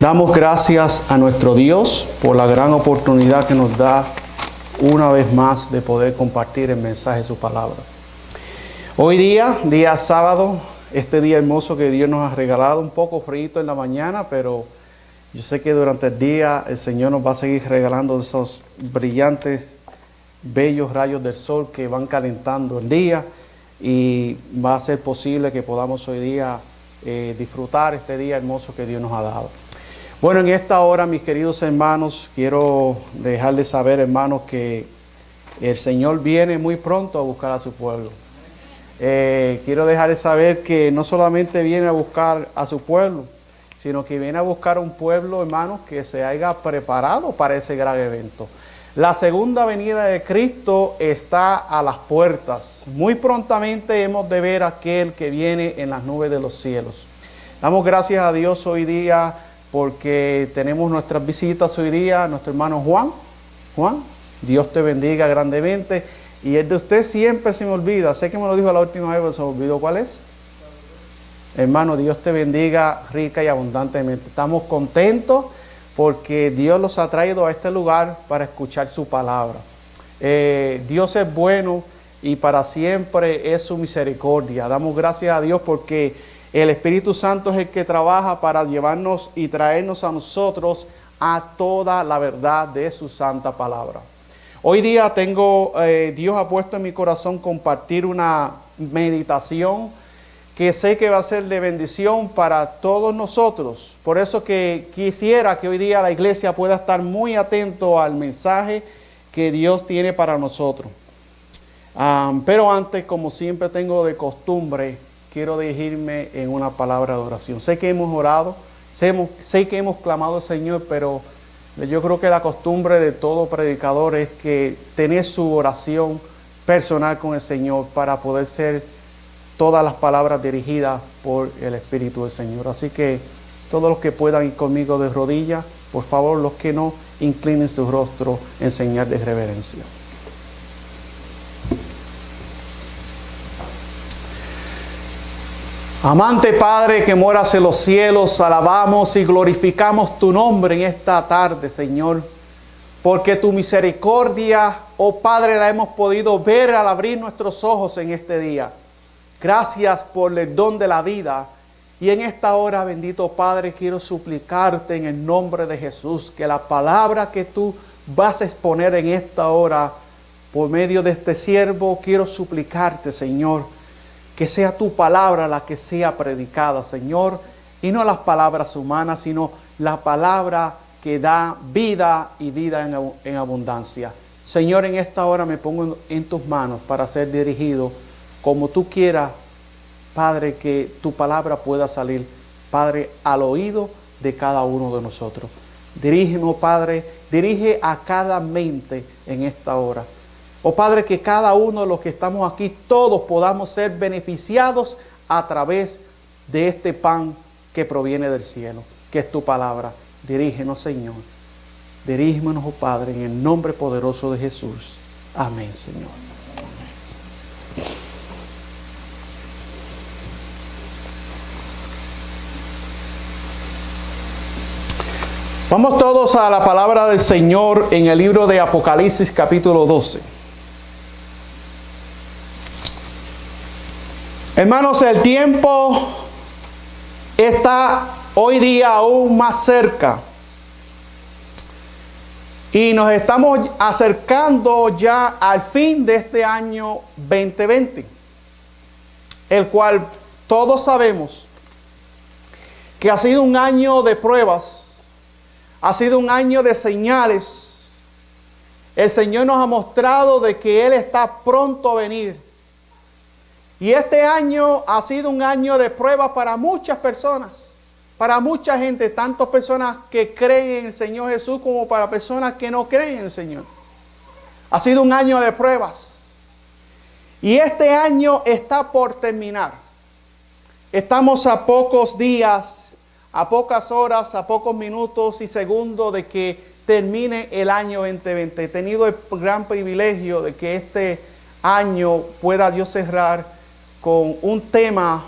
Damos gracias a nuestro Dios por la gran oportunidad que nos da una vez más de poder compartir el mensaje de su palabra. Hoy día sábado, este día hermoso que Dios nos ha regalado, un poco frío en la mañana, pero yo sé que durante el día el Señor nos va a seguir regalando esos brillantes, bellos rayos del sol que van calentando el día y va a ser posible que podamos hoy día disfrutar este día hermoso que Dios nos ha dado. Bueno, en esta hora, mis queridos hermanos, quiero dejarles saber, hermanos, que el Señor viene muy pronto a buscar a su pueblo. Quiero dejarles saber que no solamente viene a buscar a su pueblo, sino que viene a buscar un pueblo, hermanos, que se haya preparado para ese gran evento. La segunda venida de Cristo está a las puertas. Muy prontamente hemos de ver a aquel que viene en las nubes de los cielos. Damos gracias a Dios hoy día porque tenemos nuestras visitas hoy día, nuestro hermano Juan. Juan, Dios te bendiga grandemente. Y el de usted siempre se me olvida. Sé que me lo dijo la última vez, pero se me olvidó cuál es. Hermano, Dios te bendiga rica y abundantemente. Estamos contentos porque Dios los ha traído a este lugar para escuchar su palabra. Dios es bueno y para siempre es su misericordia. Damos gracias a Dios porque el Espíritu Santo es el que trabaja para llevarnos y traernos a nosotros a toda la verdad de su santa palabra. Hoy día Dios ha puesto en mi corazón compartir una meditación que sé que va a ser de bendición para todos nosotros. Por eso que quisiera que hoy día la iglesia pueda estar muy atento al mensaje que Dios tiene para nosotros. Pero antes, como siempre tengo de costumbre, quiero dirigirme en una palabra de oración. Sé que hemos orado, sé que hemos clamado al Señor, pero yo creo que la costumbre de todo predicador es que tener su oración personal con el Señor para poder ser todas las palabras dirigidas por el Espíritu del Señor. Así que todos los que puedan ir conmigo de rodillas, por favor, los que no, inclinen su rostro en señal de reverencia. Amante Padre que moras en los cielos, alabamos y glorificamos tu nombre en esta tarde, Señor, porque tu misericordia, oh Padre, la hemos podido ver al abrir nuestros ojos en este día. Gracias por el don de la vida. Y en esta hora, bendito Padre, quiero suplicarte en el nombre de Jesús que la palabra que tú vas a exponer en esta hora por medio de este siervo, quiero suplicarte, Señor, que sea tu palabra la que sea predicada, Señor, y no las palabras humanas, sino la palabra que da vida y vida en abundancia. Señor, en esta hora me pongo en tus manos para ser dirigido como tú quieras, Padre, que tu palabra pueda salir, Padre, al oído de cada uno de nosotros. Dirígenos, Padre, dirige a cada mente en esta hora. Oh Padre, que cada uno de los que estamos aquí, todos podamos ser beneficiados a través de este pan que proviene del cielo, que es tu palabra. Dirígenos, Señor. Dirígenos, oh Padre, en el nombre poderoso de Jesús. Amén, Señor. Vamos todos a la palabra del Señor en el libro de Apocalipsis capítulo 12. Hermanos, el tiempo está hoy día aún más cerca y nos estamos acercando ya al fin de este año 2020, el cual todos sabemos que ha sido un año de pruebas, ha sido un año de señales. El Señor nos ha mostrado de que Él está pronto a venir. Y este año ha sido un año de prueba para muchas personas, para mucha gente, tanto personas que creen en el Señor Jesús como para personas que no creen en el Señor. Ha sido un año de pruebas. Y este año está por terminar. Estamos a pocos días, a pocas horas, a pocos minutos y segundos de que termine el año 2020. He tenido el gran privilegio de que este año pueda Dios cerrar con un tema,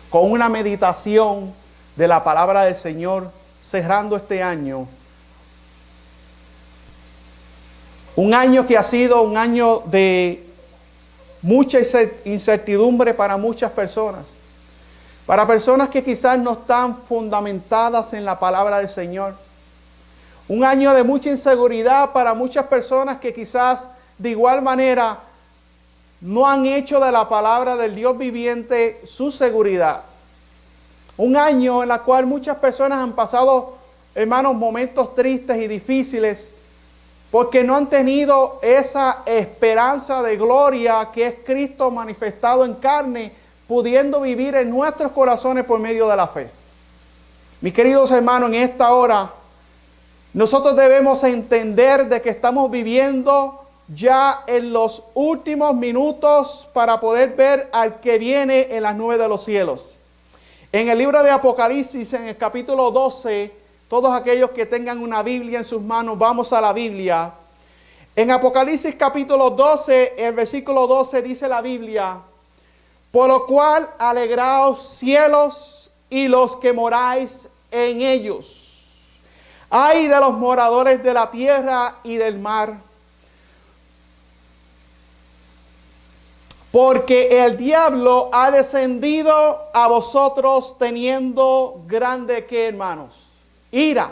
con una meditación de la palabra del Señor cerrando este año. Un año que ha sido un año de mucha incertidumbre para muchas personas. Para personas que quizás no están fundamentadas en la palabra del Señor. Un año de mucha inseguridad para muchas personas que quizás de igual manera no han hecho de la palabra del Dios viviente su seguridad. Un año en el cual muchas personas han pasado, hermanos, momentos tristes y difíciles porque no han tenido esa esperanza de gloria que es Cristo manifestado en carne, pudiendo vivir en nuestros corazones por medio de la fe. Mis queridos hermanos, en esta hora, nosotros debemos entender de que estamos viviendo ya en los últimos minutos para poder ver al que viene en las nubes de los cielos. En el libro de Apocalipsis, en el capítulo 12, todos aquellos que tengan una Biblia en sus manos, vamos a la Biblia. En Apocalipsis capítulo 12, el versículo 12 dice la Biblia: por lo cual alegraos cielos y los que moráis en ellos. Ay de los moradores de la tierra y del mar, porque el diablo ha descendido a vosotros teniendo grande, ¿qué, hermanos? Ira.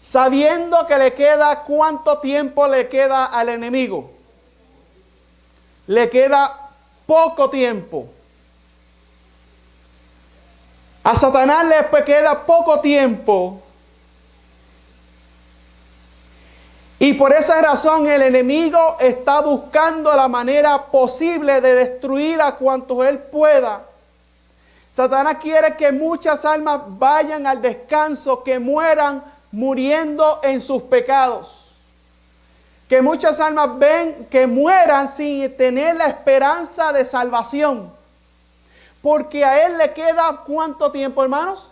Sabiendo que le queda, ¿cuánto tiempo le queda al enemigo? Le queda poco tiempo. A Satanás le queda poco tiempo. Y por esa razón el enemigo está buscando la manera posible de destruir a cuantos él pueda. Satanás quiere que muchas almas vayan al descanso, que mueran muriendo en sus pecados. Que muchas almas ven que mueran sin tener la esperanza de salvación. Porque a él le queda ¿cuánto tiempo, hermanos?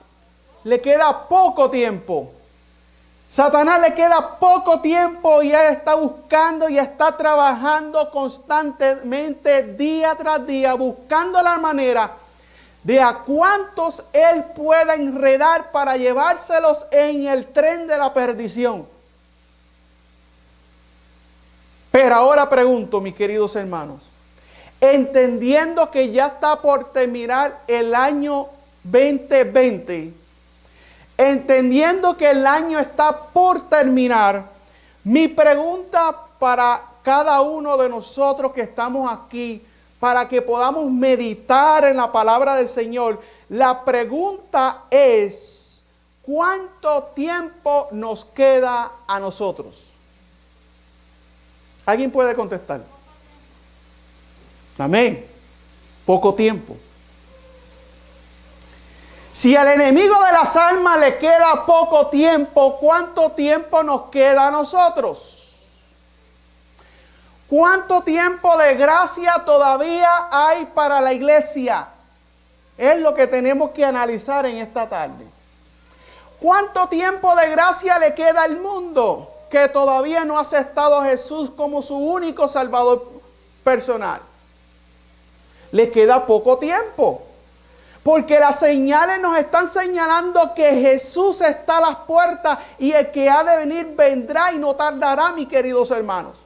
Le queda poco tiempo. Satanás le queda poco tiempo y él está buscando y está trabajando constantemente día tras día, buscando la manera de a cuántos él pueda enredar para llevárselos en el tren de la perdición. Pero ahora pregunto, mis queridos hermanos, entendiendo que ya está por terminar el año 2020, entendiendo que el año está por terminar, mi pregunta para cada uno de nosotros que estamos aquí, para que podamos meditar en la palabra del Señor, la pregunta es: ¿cuánto tiempo nos queda a nosotros? ¿Alguien puede contestar? Amén. Poco tiempo. Si al enemigo de las almas le queda poco tiempo, ¿cuánto tiempo nos queda a nosotros? ¿Cuánto tiempo de gracia todavía hay para la iglesia? Es lo que tenemos que analizar en esta tarde. ¿Cuánto tiempo de gracia le queda al mundo que todavía no ha aceptado a Jesús como su único Salvador personal? Le queda poco tiempo. Porque las señales nos están señalando que Jesús está a las puertas y el que ha de venir vendrá y no tardará, mis queridos hermanos.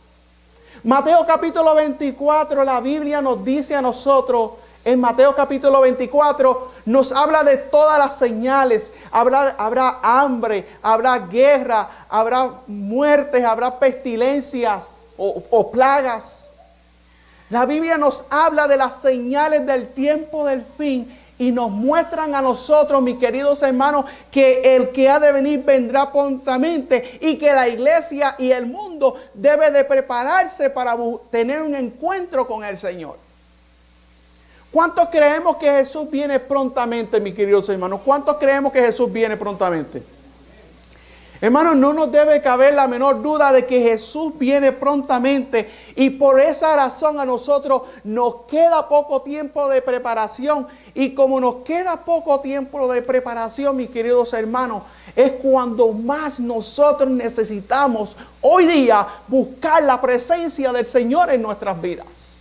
Mateo capítulo 24, la Biblia nos dice a nosotros, en Mateo capítulo 24, nos habla de todas las señales. Habrá hambre, habrá guerra, habrá muertes, habrá pestilencias o plagas. La Biblia nos habla de las señales del tiempo del fin y nos muestran a nosotros, mis queridos hermanos, que el que ha de venir vendrá prontamente y que la iglesia y el mundo debe de prepararse para tener un encuentro con el Señor. ¿Cuántos creemos que Jesús viene prontamente, mis queridos hermanos? ¿Cuántos creemos que Jesús viene prontamente? Hermanos, no nos debe caber la menor duda de que Jesús viene prontamente y por esa razón a nosotros nos queda poco tiempo de preparación. Y como nos queda poco tiempo de preparación, mis queridos hermanos, es cuando más nosotros necesitamos hoy día buscar la presencia del Señor en nuestras vidas.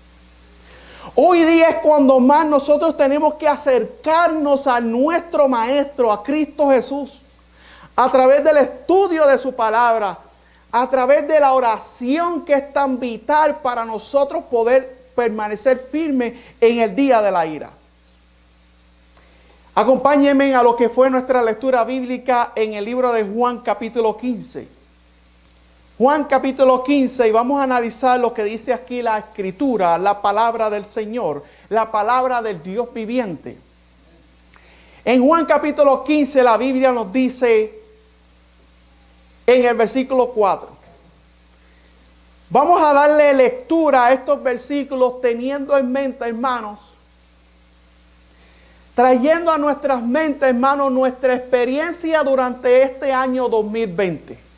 Hoy día es cuando más nosotros tenemos que acercarnos a nuestro Maestro, a Cristo Jesús, a través del estudio de su palabra, a través de la oración que es tan vital para nosotros poder permanecer firmes en el día de la ira. Acompáñenme a lo que fue nuestra lectura bíblica en el libro de Juan capítulo 15. Juan capítulo 15, y vamos a analizar lo que dice aquí la Escritura, la palabra del Señor, la palabra del Dios viviente. En Juan capítulo 15 la Biblia nos dice en el versículo 4. Vamos a darle lectura a estos versículos teniendo en mente, hermanos, trayendo a nuestras mentes, hermanos, nuestra experiencia durante este año 2020.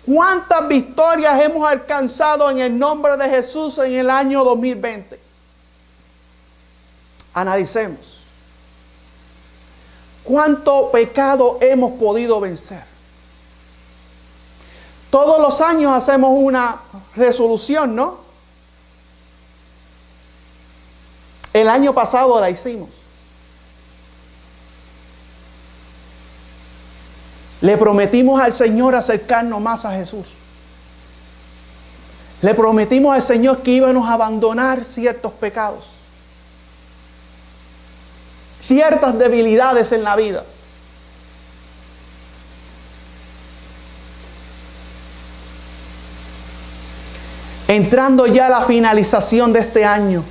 ¿Cuántas victorias hemos alcanzado en el nombre de Jesús en el año 2020? Analicemos. ¿Cuánto pecado hemos podido vencer? Todos los años hacemos una resolución, ¿no? El año pasado la hicimos. Le prometimos al Señor acercarnos más a Jesús. Le prometimos al Señor que íbamos a abandonar ciertos pecados, ciertas debilidades en la vida. Entrando ya a la finalización de este año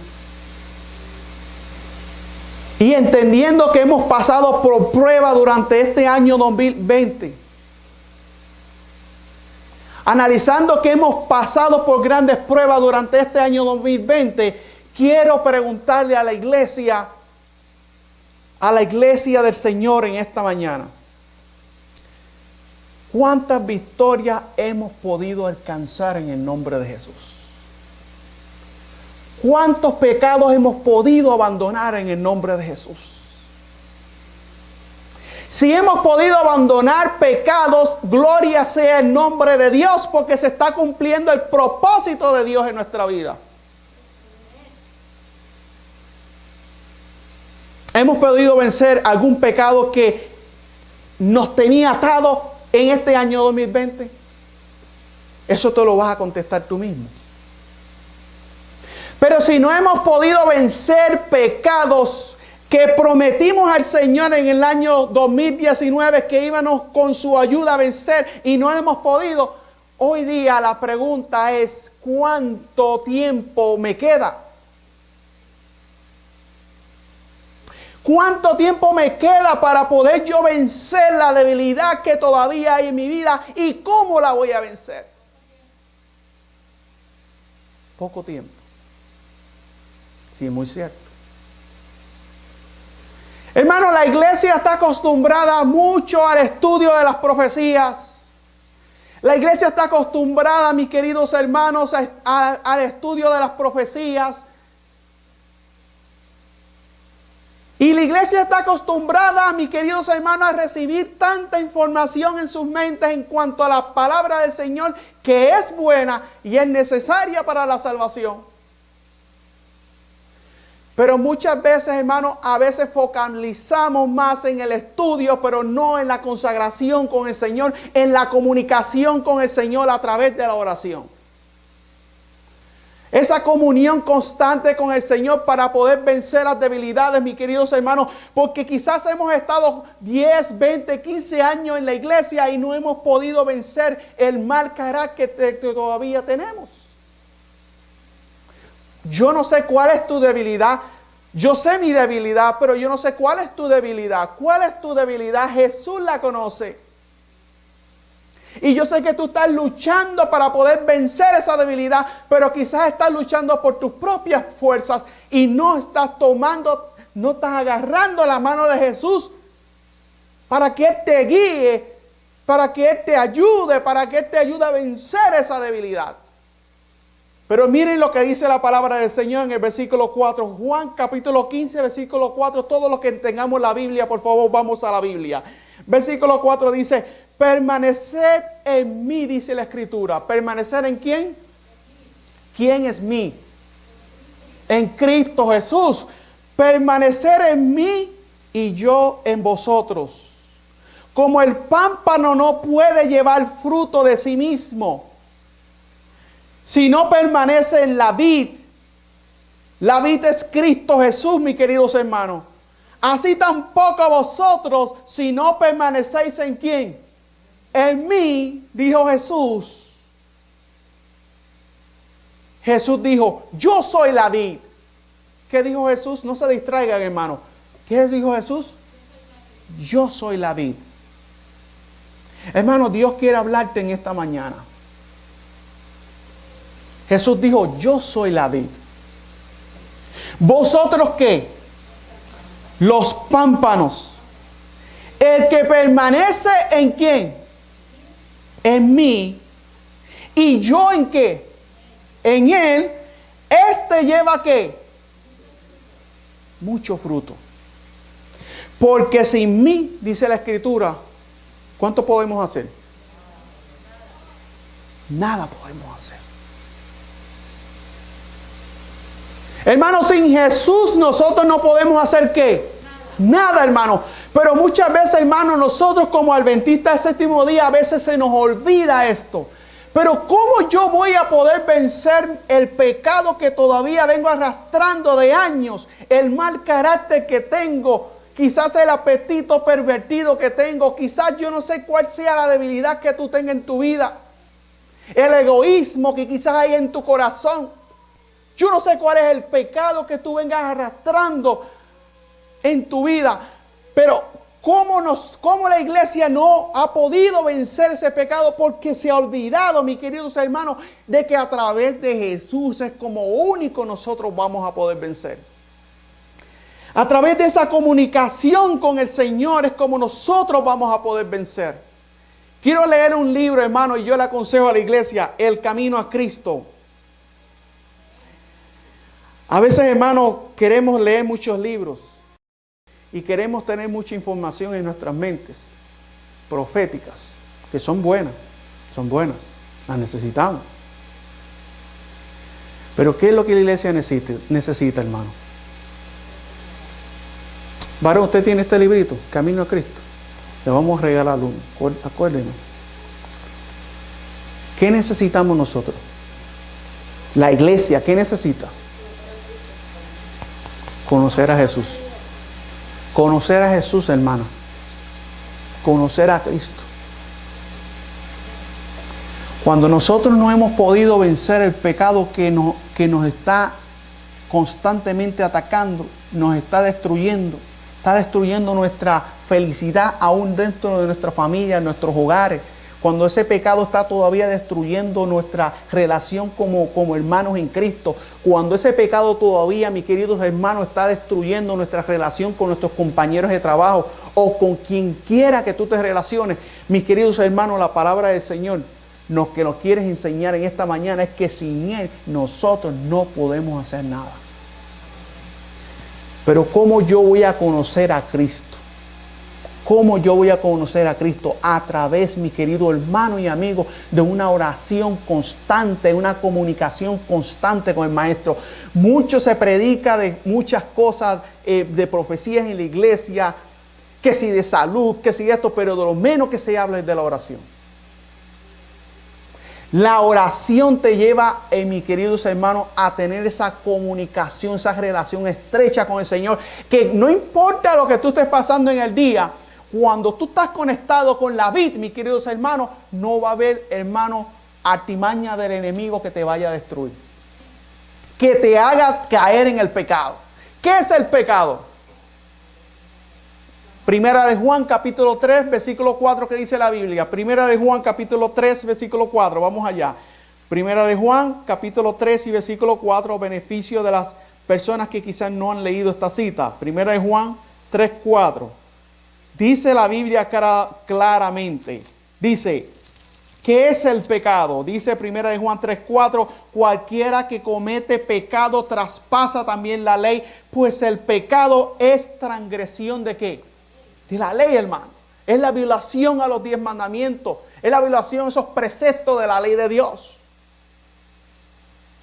y entendiendo que hemos pasado por prueba durante este año 2020, analizando que hemos pasado por grandes pruebas durante este año 2020, quiero preguntarle a la iglesia del Señor en esta mañana, ¿cuántas victorias hemos podido alcanzar en el nombre de Jesús? ¿Cuántos pecados hemos podido abandonar en el nombre de Jesús? Si hemos podido abandonar pecados, gloria sea el nombre de Dios, porque se está cumpliendo el propósito de Dios en nuestra vida. Hemos podido vencer algún pecado que nos tenía atados en este año 2020. Eso te lo vas a contestar tú mismo. Pero si no hemos podido vencer pecados que prometimos al Señor en el año 2019 que íbamos con su ayuda a vencer y no hemos podido, hoy día la pregunta es, ¿cuánto tiempo me queda? ¿Cuánto tiempo me queda para poder yo vencer la debilidad que todavía hay en mi vida? ¿Y cómo la voy a vencer? Poco tiempo. Sí, muy cierto. Hermano, la iglesia está acostumbrada mucho al estudio de las profecías. La iglesia está acostumbrada, mis queridos hermanos, al estudio de las profecías. Y la iglesia está acostumbrada, mis queridos hermanos, a recibir tanta información en sus mentes en cuanto a la palabra del Señor, que es buena y es necesaria para la salvación. Pero muchas veces, hermanos, a veces focalizamos más en el estudio, pero no en la consagración con el Señor, en la comunicación con el Señor a través de la oración. Esa comunión constante con el Señor para poder vencer las debilidades, mis queridos hermanos, porque quizás hemos estado 10, 20, 15 años en la iglesia y no hemos podido vencer el mal carácter que todavía tenemos. Yo no sé cuál es tu debilidad. Yo sé mi debilidad, pero yo no sé cuál es tu debilidad. ¿Cuál es tu debilidad? Jesús la conoce. Y yo sé que tú estás luchando para poder vencer esa debilidad, pero quizás estás luchando por tus propias fuerzas y no estás agarrando la mano de Jesús para que Él te guíe, para que Él te ayude, para que Él te ayude a vencer esa debilidad. Pero miren lo que dice la palabra del Señor en el versículo 4. Juan capítulo 15, versículo 4. Todos los que tengamos la Biblia, por favor, vamos a la Biblia. Versículo 4 dice, permaneced en mí, dice la Escritura. ¿Permanecer en quién? ¿Quién es mí? en Cristo Jesús. Permanecer en mí y yo en vosotros. Como el pámpano no puede llevar fruto de sí mismo, si no permanece en la vid. La vid es Cristo Jesús, mis queridos hermanos. Así tampoco vosotros, si no permanecéis en ¿quién? En mí, dijo Jesús. Jesús dijo, yo soy la vid. ¿Qué dijo Jesús? No se distraigan, hermano. ¿Qué dijo Jesús? Yo soy la vid. Hermano, Dios quiere hablarte en esta mañana. Jesús dijo, yo soy la vid. ¿Vosotros qué? Los pámpanos. El que permanece en ¿quién? En mí. ¿Y yo en qué? En él. Este lleva ¿qué? Mucho fruto. Porque sin mí, dice la Escritura, ¿cuánto podemos hacer? Nada podemos hacer. Hermano, sin Jesús nosotros no podemos hacer ¿qué? Nada, hermano. Pero muchas veces, hermano, nosotros como adventistas del séptimo día, a veces se nos olvida esto. Pero ¿cómo yo voy a poder vencer el pecado que todavía vengo arrastrando de años? El mal carácter que tengo, quizás el apetito pervertido que tengo, quizás yo no sé cuál sea la debilidad que tú tengas en tu vida. El egoísmo que quizás hay en tu corazón. Yo no sé cuál es el pecado que tú vengas arrastrando en tu vida. Pero ¿cómo la iglesia no ha podido vencer ese pecado? Porque se ha olvidado, mis queridos hermanos, de que a través de Jesús es como único nosotros vamos a poder vencer. A través de esa comunicación con el Señor es como nosotros vamos a poder vencer. Quiero leer un libro, hermano, y yo le aconsejo a la iglesia, El Camino a Cristo. A veces, hermanos, queremos leer muchos libros y queremos tener mucha información en nuestras mentes proféticas, que son buenas, las necesitamos. Pero ¿qué es lo que la iglesia necesita, hermano? Varón, usted tiene este librito, Camino a Cristo. Le vamos a regalar uno, acuérdenos. ¿Qué necesitamos nosotros? La iglesia, ¿qué necesita? Conocer a Jesús. Conocer a Jesús, hermano. Conocer a Cristo. Cuando nosotros no hemos podido vencer el pecado que nos está constantemente atacando, nos está destruyendo nuestra felicidad aún dentro de nuestra familia, en nuestros hogares. Cuando ese pecado está todavía destruyendo nuestra relación como hermanos en Cristo. Cuando ese pecado todavía, mis queridos hermanos, está destruyendo nuestra relación con nuestros compañeros de trabajo o con quien quiera que tú te relaciones. Mis queridos hermanos, la palabra del Señor que nos quieres enseñar en esta mañana es que sin Él nosotros no podemos hacer nada. Pero ¿cómo yo voy a conocer a Cristo? ¿Cómo yo voy a conocer a Cristo? A través, mi querido hermano y amigo, de una oración constante, una comunicación constante con el Maestro. Mucho se predica de muchas cosas, de profecías en la iglesia, que si de salud, que si de esto, pero de lo menos que se habla es de la oración. La oración te lleva, mis queridos hermanos, a tener esa comunicación, esa relación estrecha con el Señor, que no importa lo que tú estés pasando en el día, cuando tú estás conectado con la vid, mis queridos hermanos, no va a haber, hermano, artimaña del enemigo que te vaya a destruir, que te haga caer en el pecado. ¿Qué es el pecado? Primera de Juan, capítulo 3, versículo 4, ¿qué dice la Biblia? Primera de Juan, capítulo 3, versículo 4, vamos allá. Primera de Juan, capítulo 3 y versículo 4, beneficio de las personas que quizás no han leído esta cita. Primera de Juan 3, 4. Dice la Biblia claramente, dice, ¿qué es el pecado? Dice primera de Juan 3:4, cualquiera que comete pecado traspasa también la ley, pues el pecado es transgresión ¿de qué? De la ley, hermano. Es la violación a los 10 mandamientos, es la violación a esos preceptos de la ley de Dios.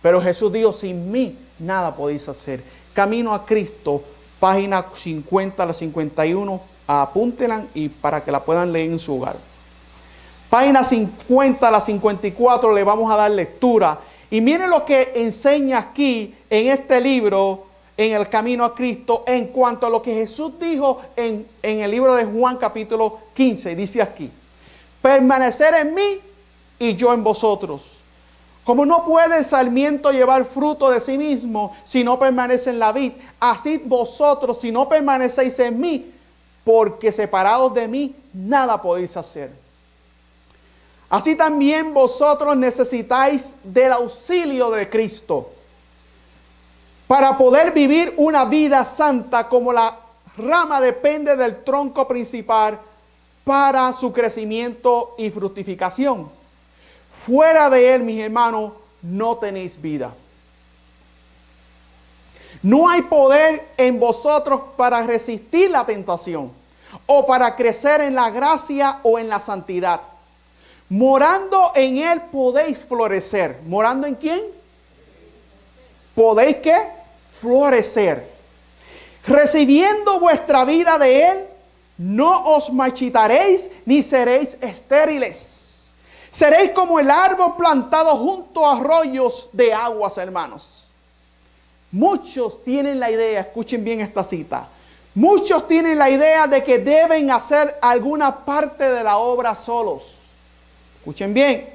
Pero Jesús dijo, sin mí nada podéis hacer. Camino a Cristo, página 50 a la 51, apúntenla y para que la puedan leer en su hogar. Página 50 a la 54 le vamos a dar lectura. Y miren lo que enseña aquí en este libro, en el Camino a Cristo, en cuanto a lo que Jesús dijo en el libro de Juan capítulo 15. Dice aquí: permanecer en mí y yo en vosotros. Como no puede el sarmiento llevar fruto de sí mismo si no permanece en la vid, así vosotros si no permanecéis en mí, porque separados de mí nada podéis hacer. Así también vosotros necesitáis del auxilio de Cristo para poder vivir una vida santa, como la rama depende del tronco principal para su crecimiento y fructificación. Fuera de él, mis hermanos, no tenéis vida. No hay poder en vosotros para resistir la tentación o para crecer en la gracia o en la santidad. Morando en él podéis florecer. ¿Morando en quién? ¿Podéis qué? Florecer. Recibiendo vuestra vida de él, no os marchitaréis ni seréis estériles. Seréis como el árbol plantado junto a arroyos de aguas, hermanos. Muchos tienen la idea, escuchen bien esta cita, muchos tienen la idea de que deben hacer alguna parte de la obra solos. Escuchen bien.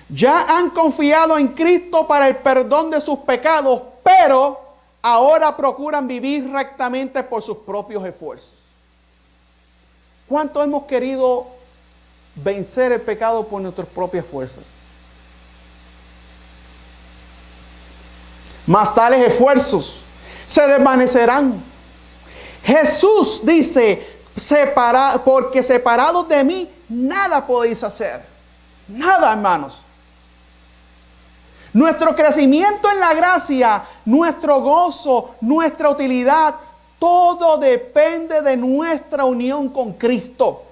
Ya han confiado en Cristo para el perdón de sus pecados, pero ahora procuran vivir rectamente por sus propios esfuerzos. ¿Cuánto hemos querido vencer el pecado por nuestras propias fuerzas? Mas tales esfuerzos se desvanecerán. Jesús dice: porque separados de mí nada podéis hacer. Nada, hermanos. Nuestro crecimiento en la gracia, nuestro gozo, nuestra utilidad, todo depende de nuestra unión con Cristo.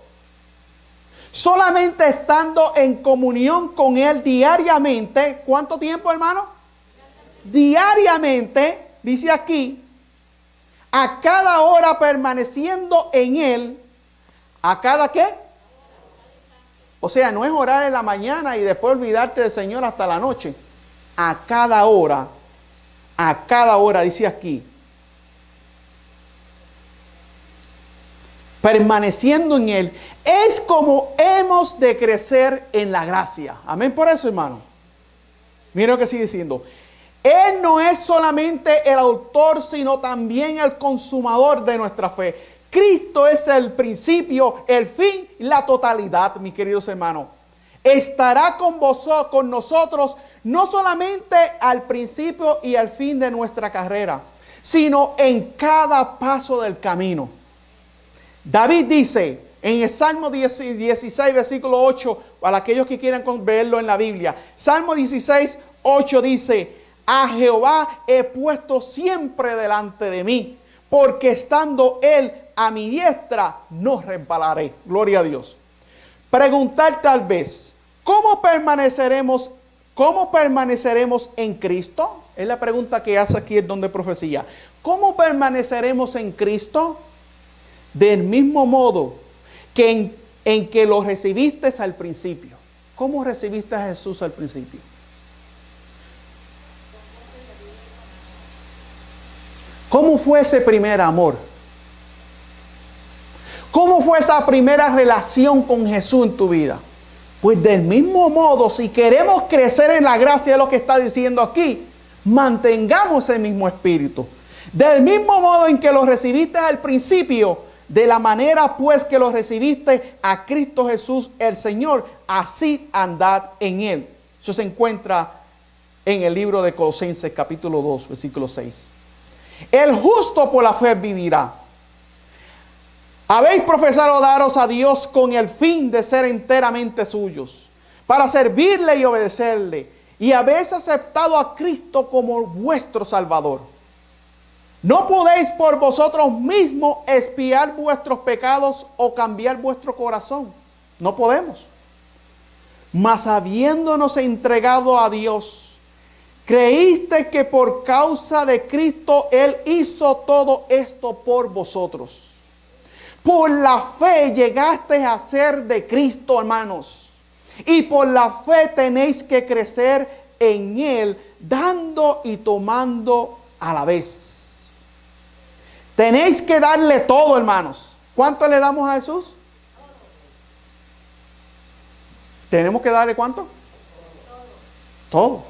Solamente estando en comunión con Él diariamente. ¿Cuánto tiempo, hermano? Diariamente, dice aquí, a cada hora permaneciendo en Él. ¿A cada qué? O sea, no es orar en la mañana y después olvidarte del Señor hasta la noche. A cada hora, dice aquí, permaneciendo en Él, es como hemos de crecer en la gracia. Amén por eso, hermano. Mira lo que sigue diciendo. Él no es solamente el autor, sino también el consumador de nuestra fe. Cristo es el principio, el fin y la totalidad, mis queridos hermanos. Estará con nosotros no solamente al principio y al fin de nuestra carrera, sino en cada paso del camino. David dice en el Salmo 16, versículo 8, para aquellos que quieran verlo en la Biblia, Salmo 16, 8 dice: a Jehová he puesto siempre delante de mí, porque estando Él a mi diestra, no resbalaré. Gloria a Dios. Preguntar tal vez, ¿cómo permaneceremos en Cristo? Es la pregunta que hace aquí el don de profecía. ¿Cómo permaneceremos en Cristo? Del mismo modo que en que lo recibiste al principio. ¿Cómo recibiste a Jesús al principio? ¿Cómo fue ese primer amor? ¿Cómo fue esa primera relación con Jesús en tu vida? Pues del mismo modo, si queremos crecer en la gracia de lo que está diciendo aquí, mantengamos el mismo espíritu. Del mismo modo en que lo recibiste al principio, de la manera pues que lo recibiste a Cristo Jesús el Señor, así andad en Él. Eso se encuentra en el libro de Colosenses capítulo 2, versículo 6. El justo por la fe vivirá. Habéis profesado daros a Dios con el fin de ser enteramente suyos, para servirle y obedecerle, y habéis aceptado a Cristo como vuestro Salvador. No podéis por vosotros mismos expiar vuestros pecados o cambiar vuestro corazón. No podemos. Mas habiéndonos entregado a Dios, Creíste que por causa de Cristo Él hizo todo esto por vosotros. Por la fe llegaste a ser de Cristo, hermanos. Y por la fe tenéis que crecer en Él, dando y tomando a la vez. Tenéis que darle todo, hermanos. ¿Cuánto le damos a Jesús? ¿Tenemos que darle cuánto? Todo.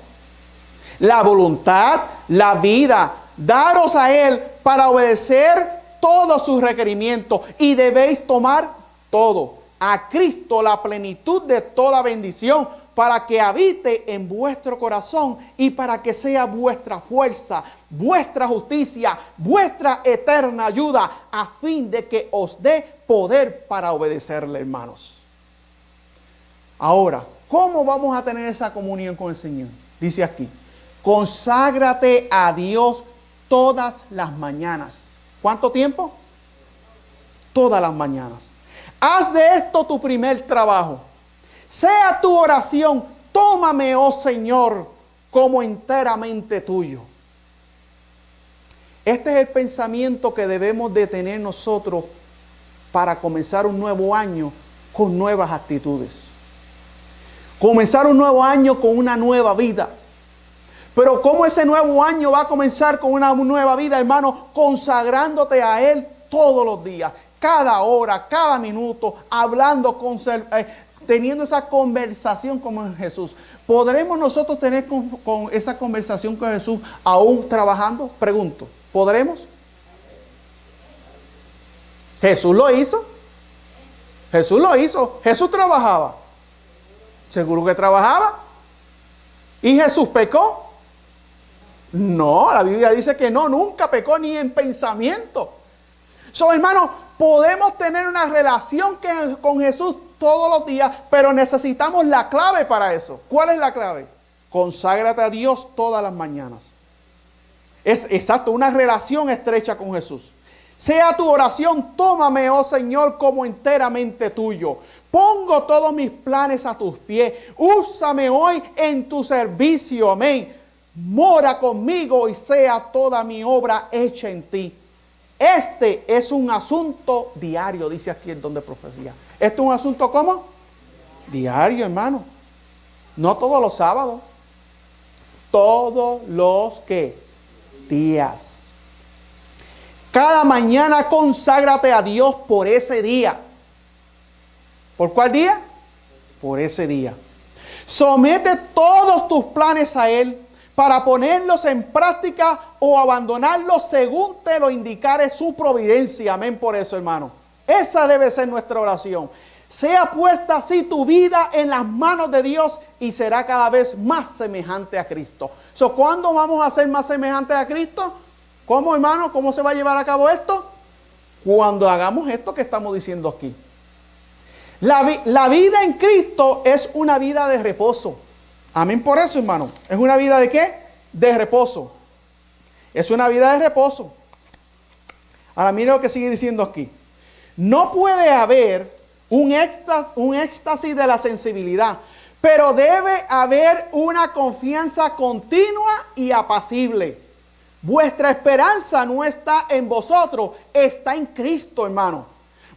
La voluntad, la vida, daros a Él para obedecer todos sus requerimientos y debéis tomar todo. A Cristo la plenitud de toda bendición para que habite en vuestro corazón y para que sea vuestra fuerza, vuestra justicia, vuestra eterna ayuda a fin de que os dé poder para obedecerle, hermanos. Ahora, ¿cómo vamos a tener esa comunión con el Señor? Dice aquí, conságrate a Dios todas las mañanas. ¿Cuánto tiempo? Todas las mañanas. Haz de esto tu primer trabajo. Sea tu oración, tómame, oh Señor, como enteramente tuyo. Este es el pensamiento que debemos de tener nosotros para comenzar un nuevo año con nuevas actitudes. Comenzar un nuevo año con una nueva vida. Pero ¿cómo ese nuevo año va a comenzar con una nueva vida, hermano? Consagrándote a Él todos los días, cada hora, cada minuto, hablando teniendo esa conversación con Jesús. ¿Podremos nosotros tener con esa conversación con Jesús aún trabajando? Pregunto, ¿podremos? Jesús lo hizo. Jesús lo hizo. Jesús trabajaba. ¿Seguro que trabajaba? ¿Y Jesús pecó? No, la Biblia dice que no, nunca pecó ni en pensamiento. Hermanos, podemos tener una relación con Jesús todos los días, pero necesitamos la clave para eso. ¿Cuál es la clave? Conságrate a Dios todas las mañanas. Es exacto, una relación estrecha con Jesús. Sea tu oración, tómame, oh Señor, como enteramente tuyo. Pongo todos mis planes a tus pies. Úsame hoy en tu servicio, amén. Mora conmigo y sea toda mi obra hecha en ti. Este es un asunto diario, dice aquí el don de profecía. ¿Este es un asunto cómo? Diario, hermano. No todos los sábados. Todos los días. Cada mañana conságrate a Dios por ese día. ¿Por cuál día? Por ese día. Somete todos tus planes a Él para ponerlos en práctica o abandonarlos según te lo indicare su providencia. Amén por eso, hermano. Esa debe ser nuestra oración. Sea puesta así tu vida en las manos de Dios y será cada vez más semejante a Cristo. ¿Cuándo vamos a ser más semejantes a Cristo? ¿Cómo, hermano? ¿Cómo se va a llevar a cabo esto? Cuando hagamos esto que estamos diciendo aquí. La vida en Cristo es una vida de reposo. Amén por eso, hermano. ¿Es una vida de qué? De reposo. Es una vida de reposo. Ahora mire lo que sigue diciendo aquí. No puede haber un éxtasis de la sensibilidad, pero debe haber una confianza continua y apacible. Vuestra esperanza no está en vosotros, está en Cristo, hermano.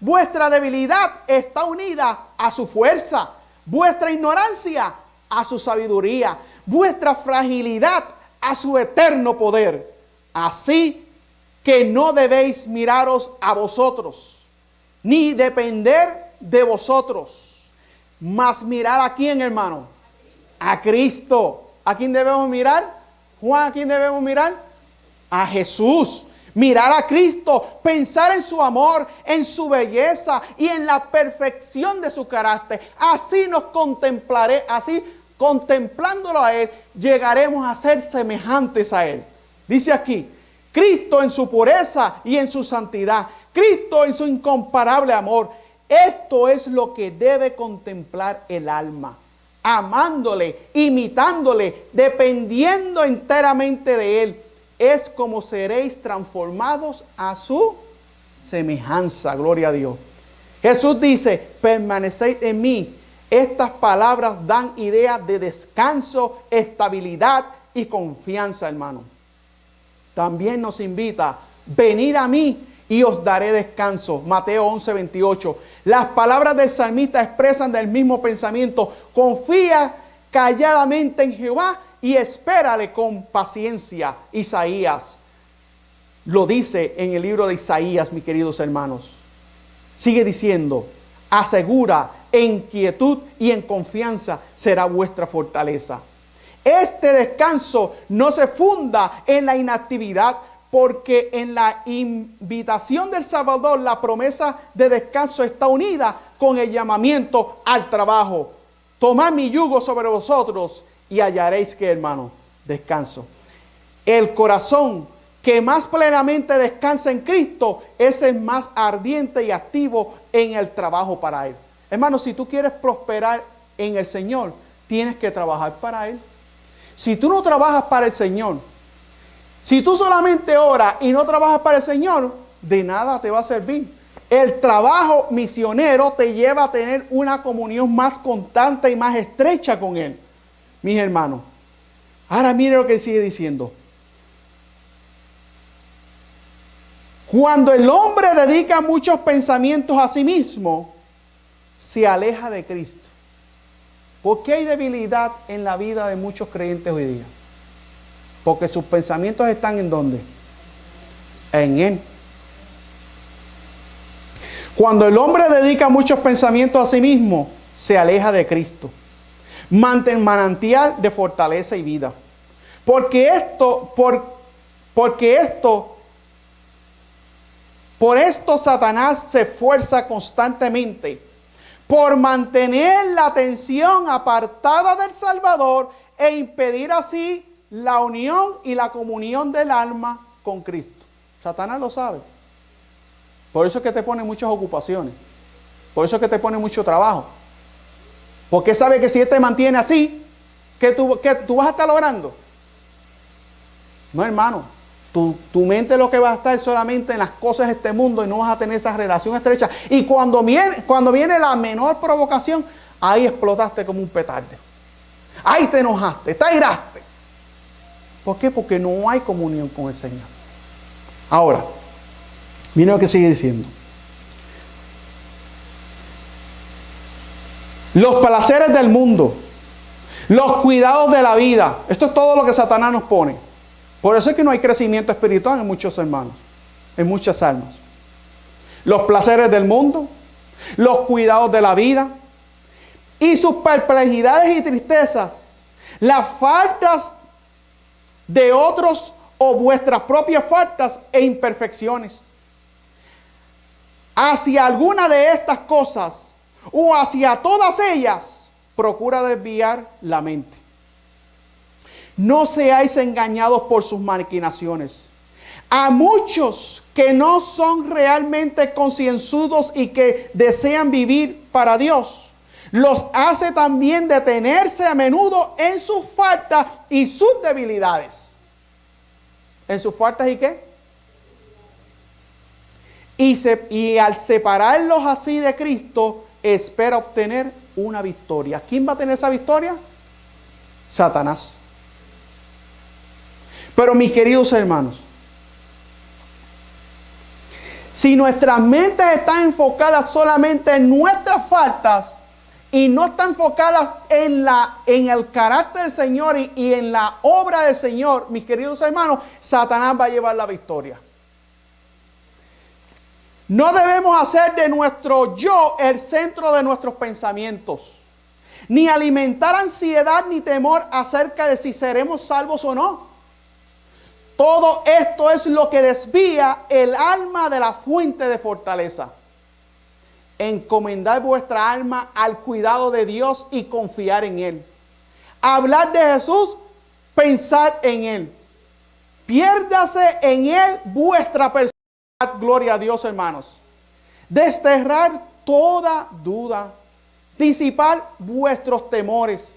Vuestra debilidad está unida a su fuerza. Vuestra ignorancia a su sabiduría. Vuestra fragilidad a su eterno poder. Así que no debéis miraros a vosotros, ni depender de vosotros, mas mirar a quién, hermano. A Cristo. ¿A quién debemos mirar? Juan, ¿a quién debemos mirar? A Jesús. Mirar a Cristo, pensar en su amor, en su belleza y en la perfección de su carácter. Así nos contemplaré, así contemplándolo a Él, llegaremos a ser semejantes a Él. Dice aquí, Cristo en su pureza y en su santidad, Cristo en su incomparable amor. Esto es lo que debe contemplar el alma, amándole, imitándole, dependiendo enteramente de Él. Es como seréis transformados a su semejanza. Gloria a Dios. Jesús dice, permaneced en mí. Estas palabras dan ideas de descanso, estabilidad y confianza, hermano. También nos invita, venid a mí y os daré descanso. Mateo 11:28. Las palabras del salmista expresan del mismo pensamiento. Confía calladamente en Jehová y espérale con paciencia. Isaías lo dice en el libro de Isaías, mis queridos hermanos. Sigue diciendo, asegura, en quietud y en confianza será vuestra fortaleza. Este descanso no se funda en la inactividad, porque en la invitación del Salvador la promesa de descanso está unida con el llamamiento al trabajo. Tomad mi yugo sobre vosotros y hallaréis que, hermano, descanso. El corazón que más plenamente descansa en Cristo es el más ardiente y activo en el trabajo para Él. Hermano, si tú quieres prosperar en el Señor, tienes que trabajar para Él. Si tú no trabajas para el Señor, si tú solamente oras y no trabajas para el Señor, de nada te va a servir. El trabajo misionero te lleva a tener una comunión más constante y más estrecha con Él, mis hermanos. Ahora mire lo que sigue diciendo. Cuando el hombre dedica muchos pensamientos a sí mismo, se aleja de Cristo. ¿Por qué hay debilidad en la vida de muchos creyentes hoy día? Porque sus pensamientos están ¿en dónde? En Él. Cuando el hombre dedica muchos pensamientos a sí mismo, se aleja de Cristo. Manantial de fortaleza y vida. Por esto Satanás se esfuerza constantemente por mantener la atención apartada del Salvador e impedir así la unión y la comunión del alma con Cristo. Satanás lo sabe. Por eso es que te pone muchas ocupaciones. Por eso es que te pone mucho trabajo. Porque sabe que si Él te mantiene así, que tú vas a estar logrando. No, hermano. Tu mente lo que va a estar solamente en las cosas de este mundo y no vas a tener esa relación estrecha. Y cuando viene la menor provocación, ahí explotaste como un petardo. Ahí te enojaste, te airaste. ¿Por qué? Porque no hay comunión con el Señor. Ahora, mira lo que sigue diciendo. Los placeres del mundo, los cuidados de la vida. Esto es todo lo que Satanás nos pone. Por eso es que no hay crecimiento espiritual en muchos hermanos, en muchas almas. Los placeres del mundo, los cuidados de la vida y sus perplejidades y tristezas, las faltas de otros o vuestras propias faltas e imperfecciones. Hacia alguna de estas cosas o hacia todas ellas, procura desviar la mente. No seáis engañados por sus maquinaciones. A muchos que no son realmente concienzudos y que desean vivir para Dios, los hace también detenerse a menudo en sus faltas y sus debilidades. ¿En sus faltas y qué? Y al separarlos así de Cristo, espera obtener una victoria. ¿Quién va a tener esa victoria? Satanás. Pero mis queridos hermanos, si nuestras mentes están enfocadas solamente en nuestras faltas y no están enfocadas en el carácter del Señor y en la obra del Señor, mis queridos hermanos, Satanás va a llevar la victoria. No debemos hacer de nuestro yo el centro de nuestros pensamientos, ni alimentar ansiedad ni temor acerca de si seremos salvos o no. Todo esto es lo que desvía el alma de la fuente de fortaleza. Encomendad vuestra alma al cuidado de Dios y confiar en Él. Hablar de Jesús, pensad en Él. Piérdase en Él vuestra personalidad. Gloria a Dios, hermanos. Desterrar toda duda. Disipar vuestros temores.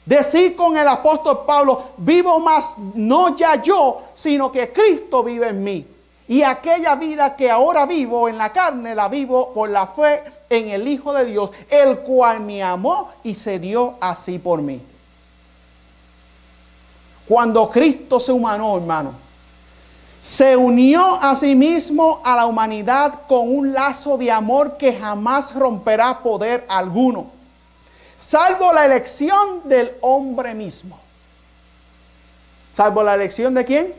Decir con el apóstol Pablo, vivo más no ya yo, sino que Cristo vive en mí. Y aquella vida que ahora vivo en la carne, la vivo por la fe en el Hijo de Dios, el cual me amó y se dio así por mí. cuando Cristo se humanó, hermano, se unió a sí mismo a la humanidad con un lazo de amor que jamás romperá poder alguno, salvo la elección del hombre mismo. ¿Salvo la elección de quién?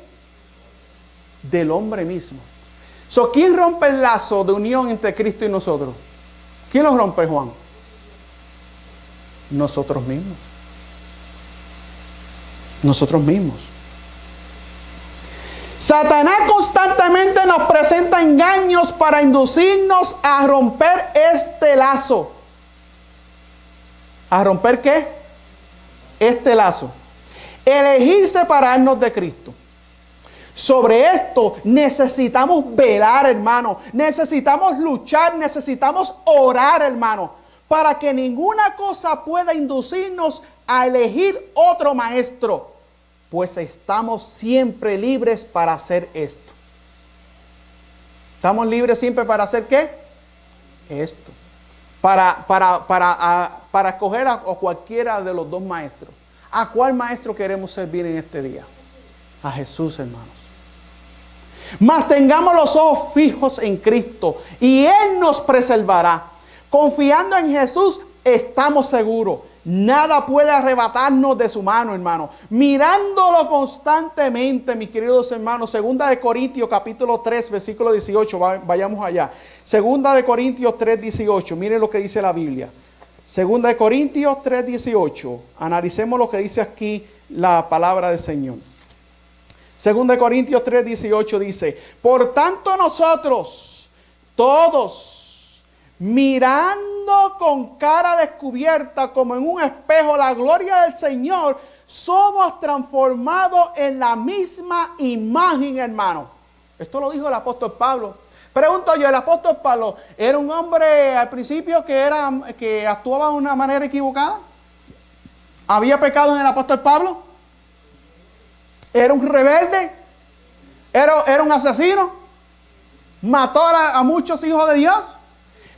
Del hombre mismo. ¿Quién rompe el lazo de unión entre Cristo y nosotros? ¿Quién lo rompe, Juan? Nosotros mismos. Nosotros mismos. Satanás constantemente nos presenta engaños para inducirnos a romper este lazo. ¿A romper qué? Este lazo. Elegir separarnos de Cristo. Sobre esto necesitamos velar, hermano. Necesitamos luchar, necesitamos orar, hermano, para que ninguna cosa pueda inducirnos a elegir otro maestro, pues estamos siempre libres para hacer esto. ¿Estamos libres siempre para hacer qué? Esto. Para escoger a cualquiera de los dos maestros. ¿A cuál maestro queremos servir en este día? A Jesús, hermanos. Mas tengamos los ojos fijos en Cristo y Él nos preservará. Confiando en Jesús, estamos seguros. Nada puede arrebatarnos de su mano, hermano. Mirándolo constantemente, mis queridos hermanos. 2 de Corintios capítulo 3, versículo 18. Vayamos allá. 2 de Corintios 3, 18. Miren lo que dice la Biblia. 2 de Corintios 3, 18. Analicemos lo que dice aquí la palabra del Señor. 2 de Corintios 3, 18 dice: por tanto nosotros, todos, mirando con cara descubierta como en un espejo la gloria del Señor, somos transformados en la misma imagen, hermano. Esto lo dijo el apóstol Pablo. Pregunto yo, ¿el apóstol Pablo era un hombre al principio que actuaba de una manera equivocada? ¿Había pecado en el apóstol Pablo? ¿Era un rebelde? ¿Era un asesino? ¿Mató a muchos hijos de Dios?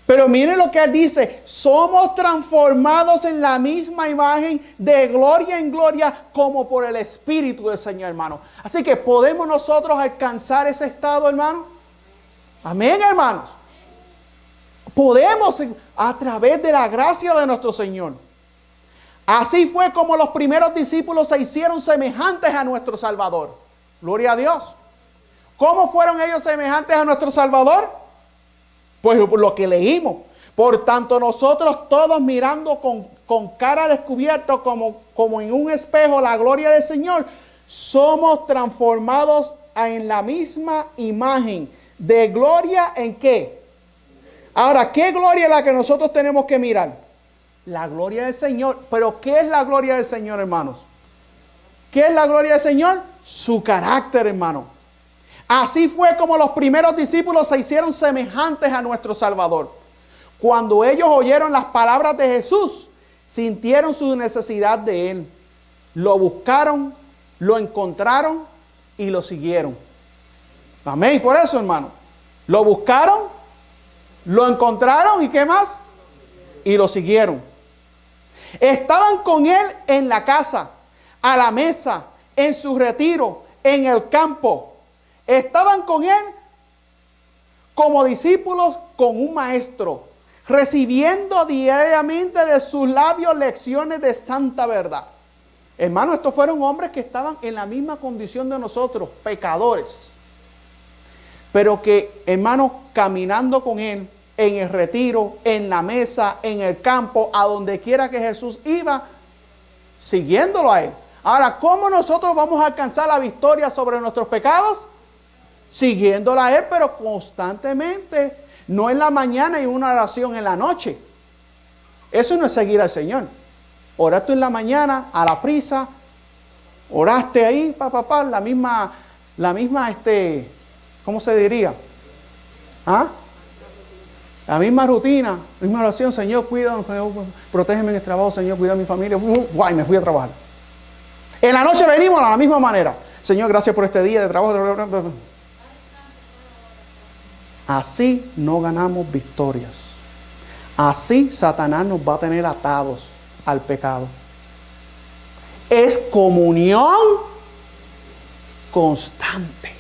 Pero miren lo que él dice: somos transformados en la misma imagen de gloria en gloria como por el Espíritu del Señor, hermano. Así que ¿podemos nosotros alcanzar ese estado, hermano? Amén, hermanos. Podemos a través de la gracia de nuestro Señor. Así fue como los primeros discípulos se hicieron semejantes a nuestro Salvador. Gloria a Dios. ¿Cómo fueron ellos semejantes a nuestro Salvador? Pues por lo que leímos. Por tanto, nosotros todos mirando con cara descubierta como en un espejo la gloria del Señor, somos transformados en la misma imagen. ¿De gloria en qué? Ahora, ¿qué gloria es la que nosotros tenemos que mirar? La gloria del Señor. ¿Pero qué es la gloria del Señor, hermanos? ¿Qué es la gloria del Señor? Su carácter, hermano. Así fue como los primeros discípulos se hicieron semejantes a nuestro Salvador. Cuando ellos oyeron las palabras de Jesús, sintieron su necesidad de Él. Lo buscaron, lo encontraron y lo siguieron. Amén. Por eso, hermano, lo buscaron, lo encontraron y ¿qué más? Y lo siguieron. Estaban con Él en la casa, a la mesa, en su retiro, en el campo. Estaban con Él como discípulos con un maestro, recibiendo diariamente de sus labios lecciones de santa verdad. Hermanos, estos fueron hombres que estaban en la misma condición de nosotros, pecadores. Pero que, hermanos, caminando con Él, en el retiro, en la mesa, en el campo, a donde quiera que Jesús iba, siguiéndolo a Él. Ahora, ¿cómo nosotros vamos a alcanzar la victoria sobre nuestros pecados? Siguiéndolo a Él, pero constantemente, no en la mañana y una oración en la noche. Eso no es seguir al Señor. Oraste en la mañana, a la prisa, oraste ahí, la misma, ¿cómo se diría? ¿Ah? La misma rutina, la misma oración: Señor, cuídame, protégeme en el trabajo, Señor, cuida a mi familia. Guay, me fui a trabajar. En la noche venimos a la misma manera: Señor, gracias por este día de trabajo. Así no ganamos victorias. Así Satanás nos va a tener atados al pecado. Es comunión constante.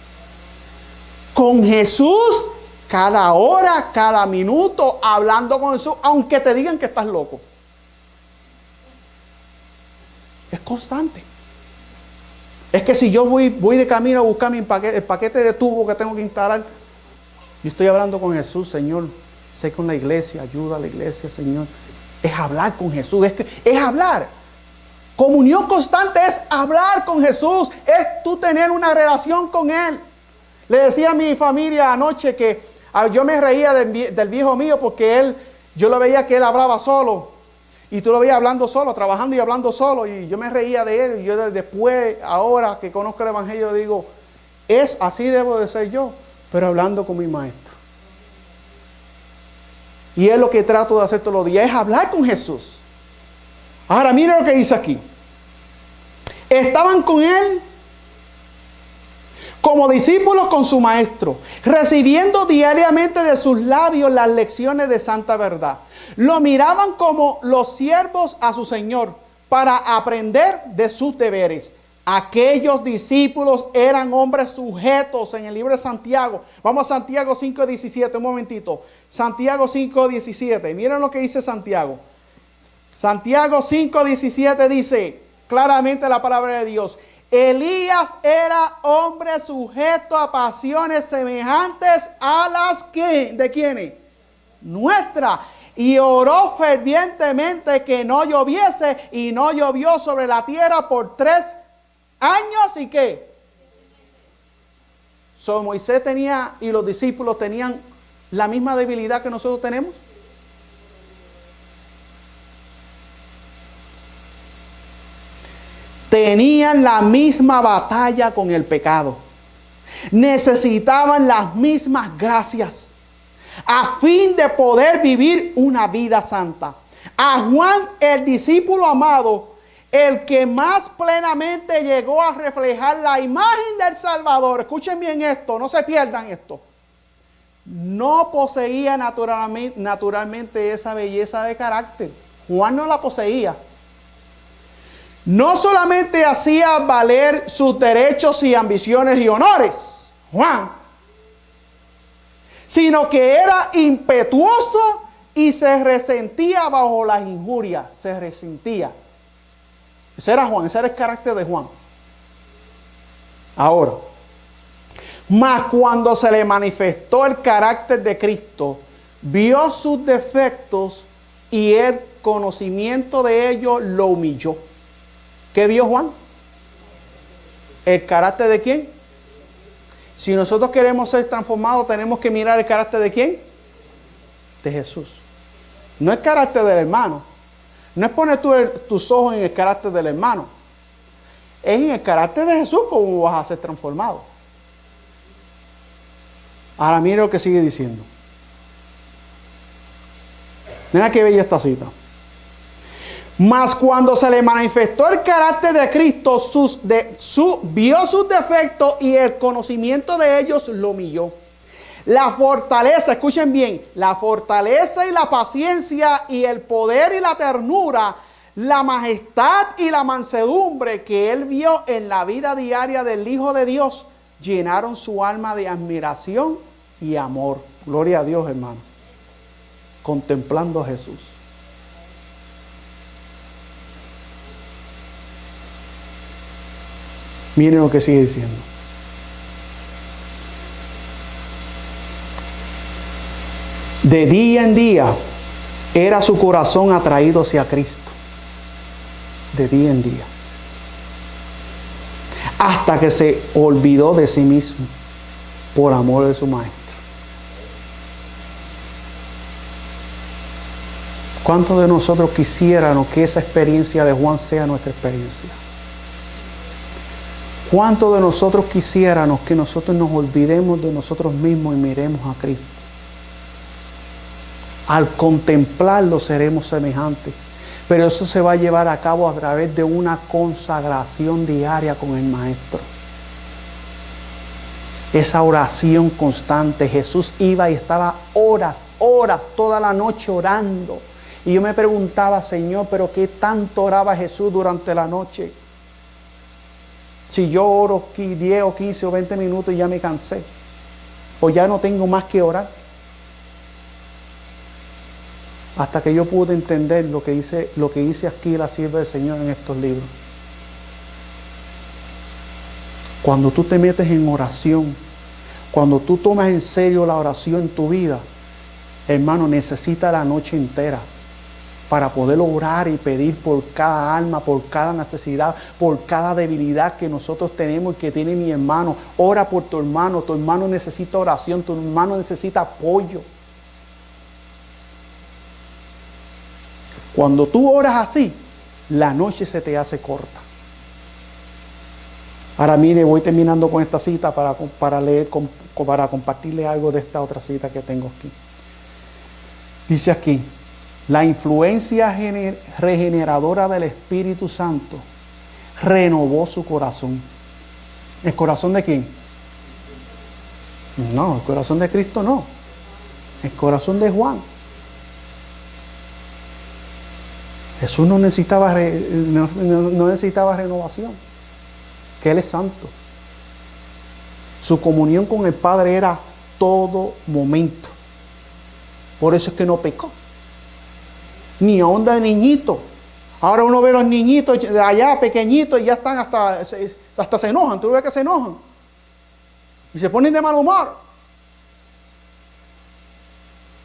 Con Jesús, cada hora, cada minuto, hablando con Jesús, aunque te digan que estás loco. Es constante. Es que si yo voy de camino a buscar el paquete de tubo que tengo que instalar, yo estoy hablando con Jesús, Señor. Sé con la iglesia, ayuda a la iglesia, Señor. Es hablar con Jesús, es hablar. Comunión constante es hablar con Jesús, es tú tener una relación con Él. Le decía a mi familia anoche que yo me reía del viejo mío porque yo lo veía que él hablaba solo. Y tú lo veías hablando solo, trabajando y hablando solo. Y yo me reía de él. Y yo después, ahora que conozco el Evangelio, digo, así debo de ser yo, pero hablando con mi maestro. Y es lo que trato de hacer todos los días, es hablar con Jesús. Ahora, mire lo que dice aquí. Estaban con Él como discípulos con su maestro, recibiendo diariamente de sus labios las lecciones de santa verdad. Lo miraban como los siervos a su Señor para aprender de sus deberes. Aquellos discípulos eran hombres sujetos en el libro de Santiago. Vamos a Santiago 5:17, un momentito. Santiago 5:17, miren lo que dice Santiago. Santiago 5:17 dice claramente la palabra de Dios. Elías era hombre sujeto a pasiones semejantes a las que, ¿de quiénes? Nuestra. Y oró fervientemente que no lloviese, y no llovió sobre la tierra por 3 años. ¿Y qué? Moisés tenía y los discípulos tenían la misma debilidad que nosotros tenemos. Tenían la misma batalla con el pecado. Necesitaban las mismas gracias a fin de poder vivir una vida santa. A Juan, el discípulo amado, el que más plenamente llegó a reflejar la imagen del Salvador. Escuchen bien esto, no se pierdan esto. No poseía naturalmente esa belleza de carácter. Juan no la poseía. No solamente hacía valer sus derechos y ambiciones y honores, Juan, sino que era impetuoso y se resentía bajo las injurias, se resentía. Ese era Juan, ese era el carácter de Juan. Ahora, mas cuando se le manifestó el carácter de Cristo, vio sus defectos y el conocimiento de ellos lo humilló. ¿Qué vio Juan? ¿El carácter de quién? Si nosotros queremos ser transformados, tenemos que mirar el carácter de quién? De Jesús. No el carácter del hermano. No es poner tus ojos en el carácter del hermano. Es en el carácter de Jesús como vas a ser transformado. Ahora mire lo que sigue diciendo. Mira qué bella esta cita. Mas cuando se le manifestó el carácter de Cristo, vio sus defectos y el conocimiento de ellos lo humilló. La fortaleza, escuchen bien, la fortaleza y la paciencia y el poder y la ternura, la majestad y la mansedumbre que él vio en la vida diaria del Hijo de Dios, llenaron su alma de admiración y amor. Gloria a Dios, hermanos. Contemplando a Jesús. Miren lo que sigue diciendo. De día en día era su corazón atraído hacia Cristo. De día en día. Hasta que se olvidó de sí mismo por amor de su Maestro. ¿Cuántos de nosotros quisiéramos que esa experiencia de Juan sea nuestra experiencia? ¿Cuántos de nosotros quisiéramos que nosotros nos olvidemos de nosotros mismos y miremos a Cristo? Al contemplarlo seremos semejantes. Pero eso se va a llevar a cabo a través de una consagración diaria con el Maestro. Esa oración constante. Jesús iba y estaba horas, toda la noche orando. Y yo me preguntaba, Señor, ¿pero qué tanto oraba Jesús durante la noche? Si yo oro 10 o 15 o 20 minutos y ya me cansé, o ya no tengo más que orar. Hasta que yo pude entender lo que dice aquí la sierva del Señor en estos libros. Cuando tú te metes en oración, cuando tú tomas en serio la oración en tu vida, hermano, necesita la noche entera para poder orar y pedir por cada alma, por cada necesidad, por cada debilidad que nosotros tenemos y que tiene mi hermano. Ora por tu hermano necesita oración, tu hermano necesita apoyo. Cuando tú oras así, la noche se te hace corta. Ahora mire, voy terminando con esta cita para leer, para compartirle algo de esta otra cita que tengo aquí. Dice aquí, la influencia regeneradora del Espíritu Santo renovó su corazón. ¿El corazón de quién? No, el corazón de Cristo no. El corazón de Juan. Jesús no necesitaba renovación, que Él es santo. Su comunión con el Padre era todo momento. Por eso es que no pecó. Ni a onda de niñito. Ahora uno ve a los niñitos de allá, pequeñitos, y ya están hasta se enojan. Tú ves que se enojan. Y se ponen de mal humor.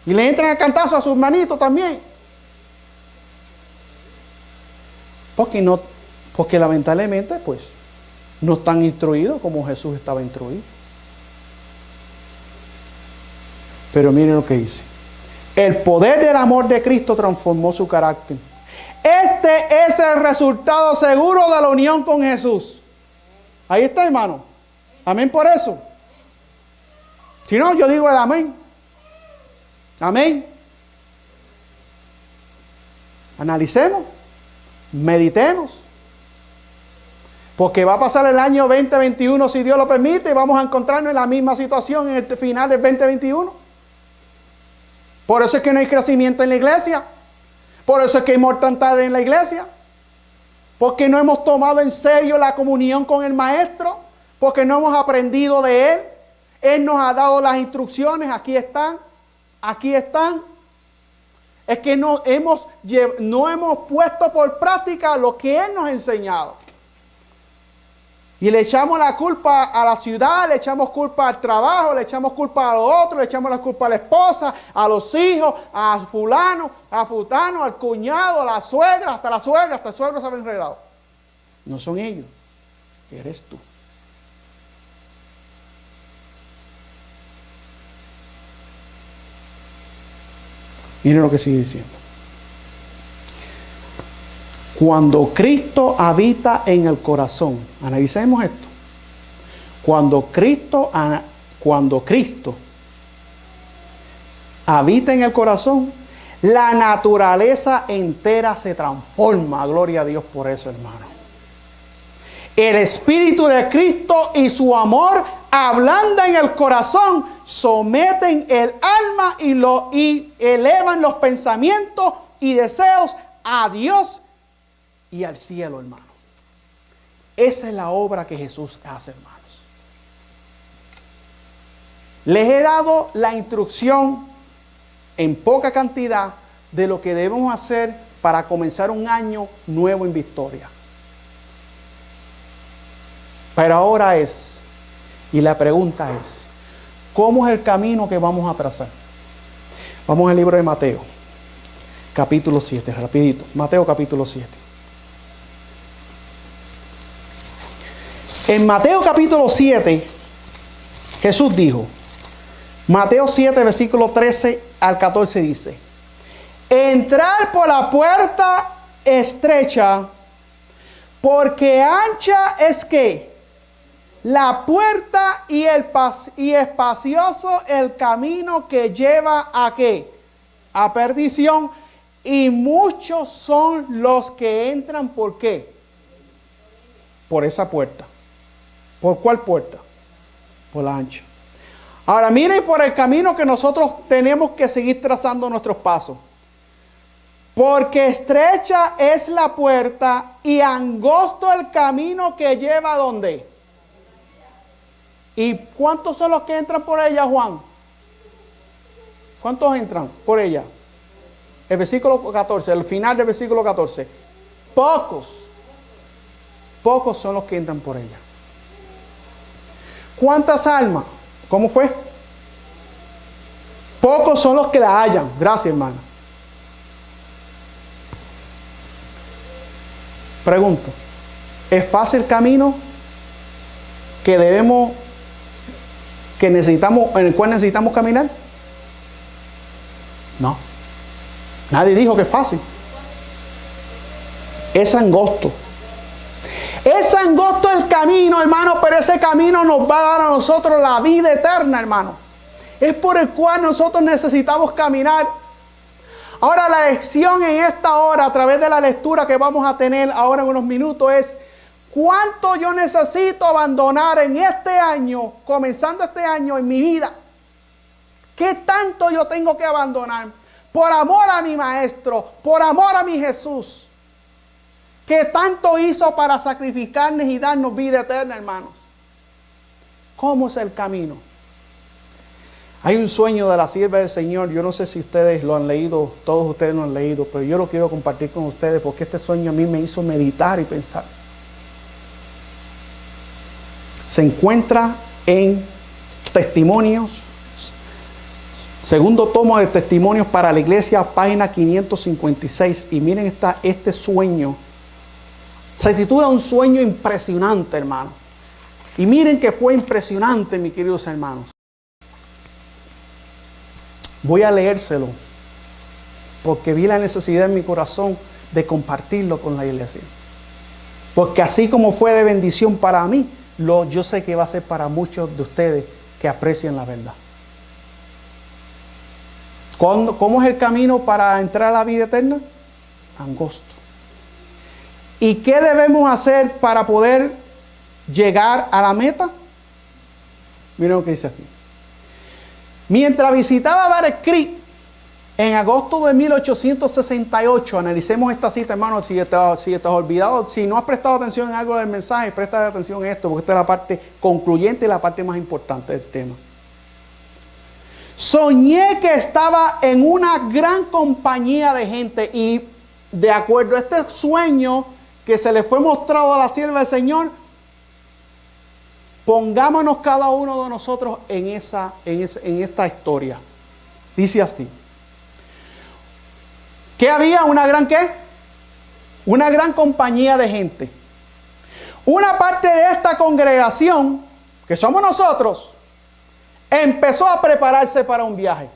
Y le entran a cantazo a sus manitos también. Porque lamentablemente, pues, no están instruidos como Jesús estaba instruido. Pero miren lo que dice. El poder del amor de Cristo transformó su carácter. Este es el resultado seguro de la unión con Jesús. Ahí está, hermano. Amén por eso. Si no, yo digo el amén. Amén. Analicemos. Meditemos. Porque va a pasar el año 2021 si Dios lo permite y vamos a encontrarnos en la misma situación en el final del 2021. Por eso es que no hay crecimiento en la iglesia. Por eso es que hay mortandad en la iglesia. Porque no hemos tomado en serio la comunión con el Maestro. Porque no hemos aprendido de Él. Él nos ha dado las instrucciones. Aquí están. Aquí están. Es que no hemos puesto por práctica lo que Él nos ha enseñado. Y le echamos la culpa a la ciudad, le echamos culpa al trabajo, le echamos culpa a los otros, le echamos la culpa a la esposa, a los hijos, a fulano, a futano, al cuñado, a la suegra, hasta el suegro se ha enredado. No son ellos, eres tú. Miren lo que sigue diciendo. Cuando Cristo habita en el corazón, analicemos esto. Cuando Cristo habita en el corazón, la naturaleza entera se transforma. Gloria a Dios por eso, hermano. El Espíritu de Cristo y su amor ablandan el corazón, someten el alma y elevan los pensamientos y deseos a Dios y al cielo, hermano. Esa es la obra que Jesús hace, hermanos. Les he dado la instrucción en poca cantidad de lo que debemos hacer para comenzar un año nuevo en victoria. Pero ahora y la pregunta es, ¿cómo es el camino que vamos a trazar? Vamos al libro de Mateo, capítulo 7, rapidito. Mateo capítulo 7. En Mateo capítulo 7, Jesús dijo, Mateo 7, versículo 13 al 14 dice, entrar por la puerta estrecha, porque ancha es que la puerta y espacioso el camino que lleva a ¿qué? A perdición, y muchos son los que entran ¿por qué? Por esa puerta. ¿Por cuál puerta? Por la ancha. Ahora miren por el camino que nosotros tenemos que seguir trazando nuestros pasos. Porque estrecha es la puerta y angosto el camino que lleva ¿a dónde? ¿Y cuántos son los que entran por ella, Juan? ¿Cuántos entran por ella? El versículo 14, el final del versículo 14. Pocos son los que entran por ella. ¿Cuántas almas? ¿Cómo fue? Pocos son los que la hallan. Gracias, hermano. Pregunto, ¿es fácil el camino en el cual necesitamos caminar? No. Nadie dijo que es fácil. Es angosto. Es angosto el camino, hermano, pero ese camino nos va a dar a nosotros la vida eterna, hermano. Es por el cual nosotros necesitamos caminar. Ahora la lección en esta hora, a través de la lectura que vamos a tener ahora en unos minutos, es cuánto yo necesito abandonar en este año, comenzando este año en mi vida. ¿Qué tanto yo tengo que abandonar? Por amor a mi Maestro, por amor a mi Jesús. ¿Qué tanto hizo para sacrificarnos y darnos vida eterna, hermanos? ¿Cómo es el camino? Hay un sueño de la sierva del Señor. Yo no sé si ustedes lo han leído, todos ustedes lo han leído, pero yo lo quiero compartir con ustedes porque este sueño a mí me hizo meditar y pensar. Se encuentra en Testimonios, segundo tomo de Testimonios para la Iglesia, página 556. Y miren este sueño. Se titula Un sueño impresionante, hermano. Y miren que fue impresionante, mis queridos hermanos. Voy a leérselo porque vi la necesidad en mi corazón de compartirlo con la iglesia. Porque así como fue de bendición para mí, yo sé que va a ser para muchos de ustedes que aprecian la verdad. ¿Cómo es el camino para entrar a la vida eterna? Angosto. ¿Y qué debemos hacer para poder llegar a la meta? Miren lo que dice aquí. Mientras visitaba Bear Creek en agosto de 1868, analicemos esta cita, hermano, si estás olvidado, si no has prestado atención en algo del mensaje, presta atención en esto, porque esta es la parte concluyente y la parte más importante del tema. Soñé que estaba en una gran compañía de gente y de acuerdo a este sueño que se le fue mostrado a la sierva del Señor, pongámonos cada uno de nosotros en esta historia. Dice así. ¿Qué había? ¿Una gran qué? Una gran compañía de gente. Una parte de esta congregación, que somos nosotros, empezó a prepararse para un viaje.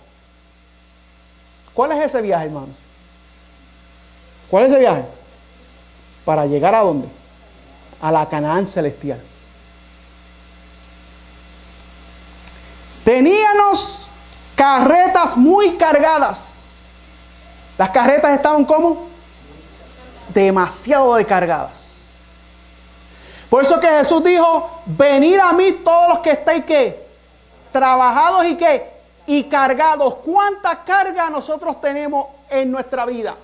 ¿Cuál es ese viaje, hermanos? ¿Cuál es ese viaje? ¿Para llegar a dónde? A la Canaán celestial. Teníamos carretas muy cargadas. Las carretas estaban ¿cómo? Demasiado cargadas. Por eso que Jesús dijo, venid a mí todos los que estáis ¿qué? Trabajados y ¿qué? Y cargados. ¿Cuánta carga nosotros tenemos en nuestra vida?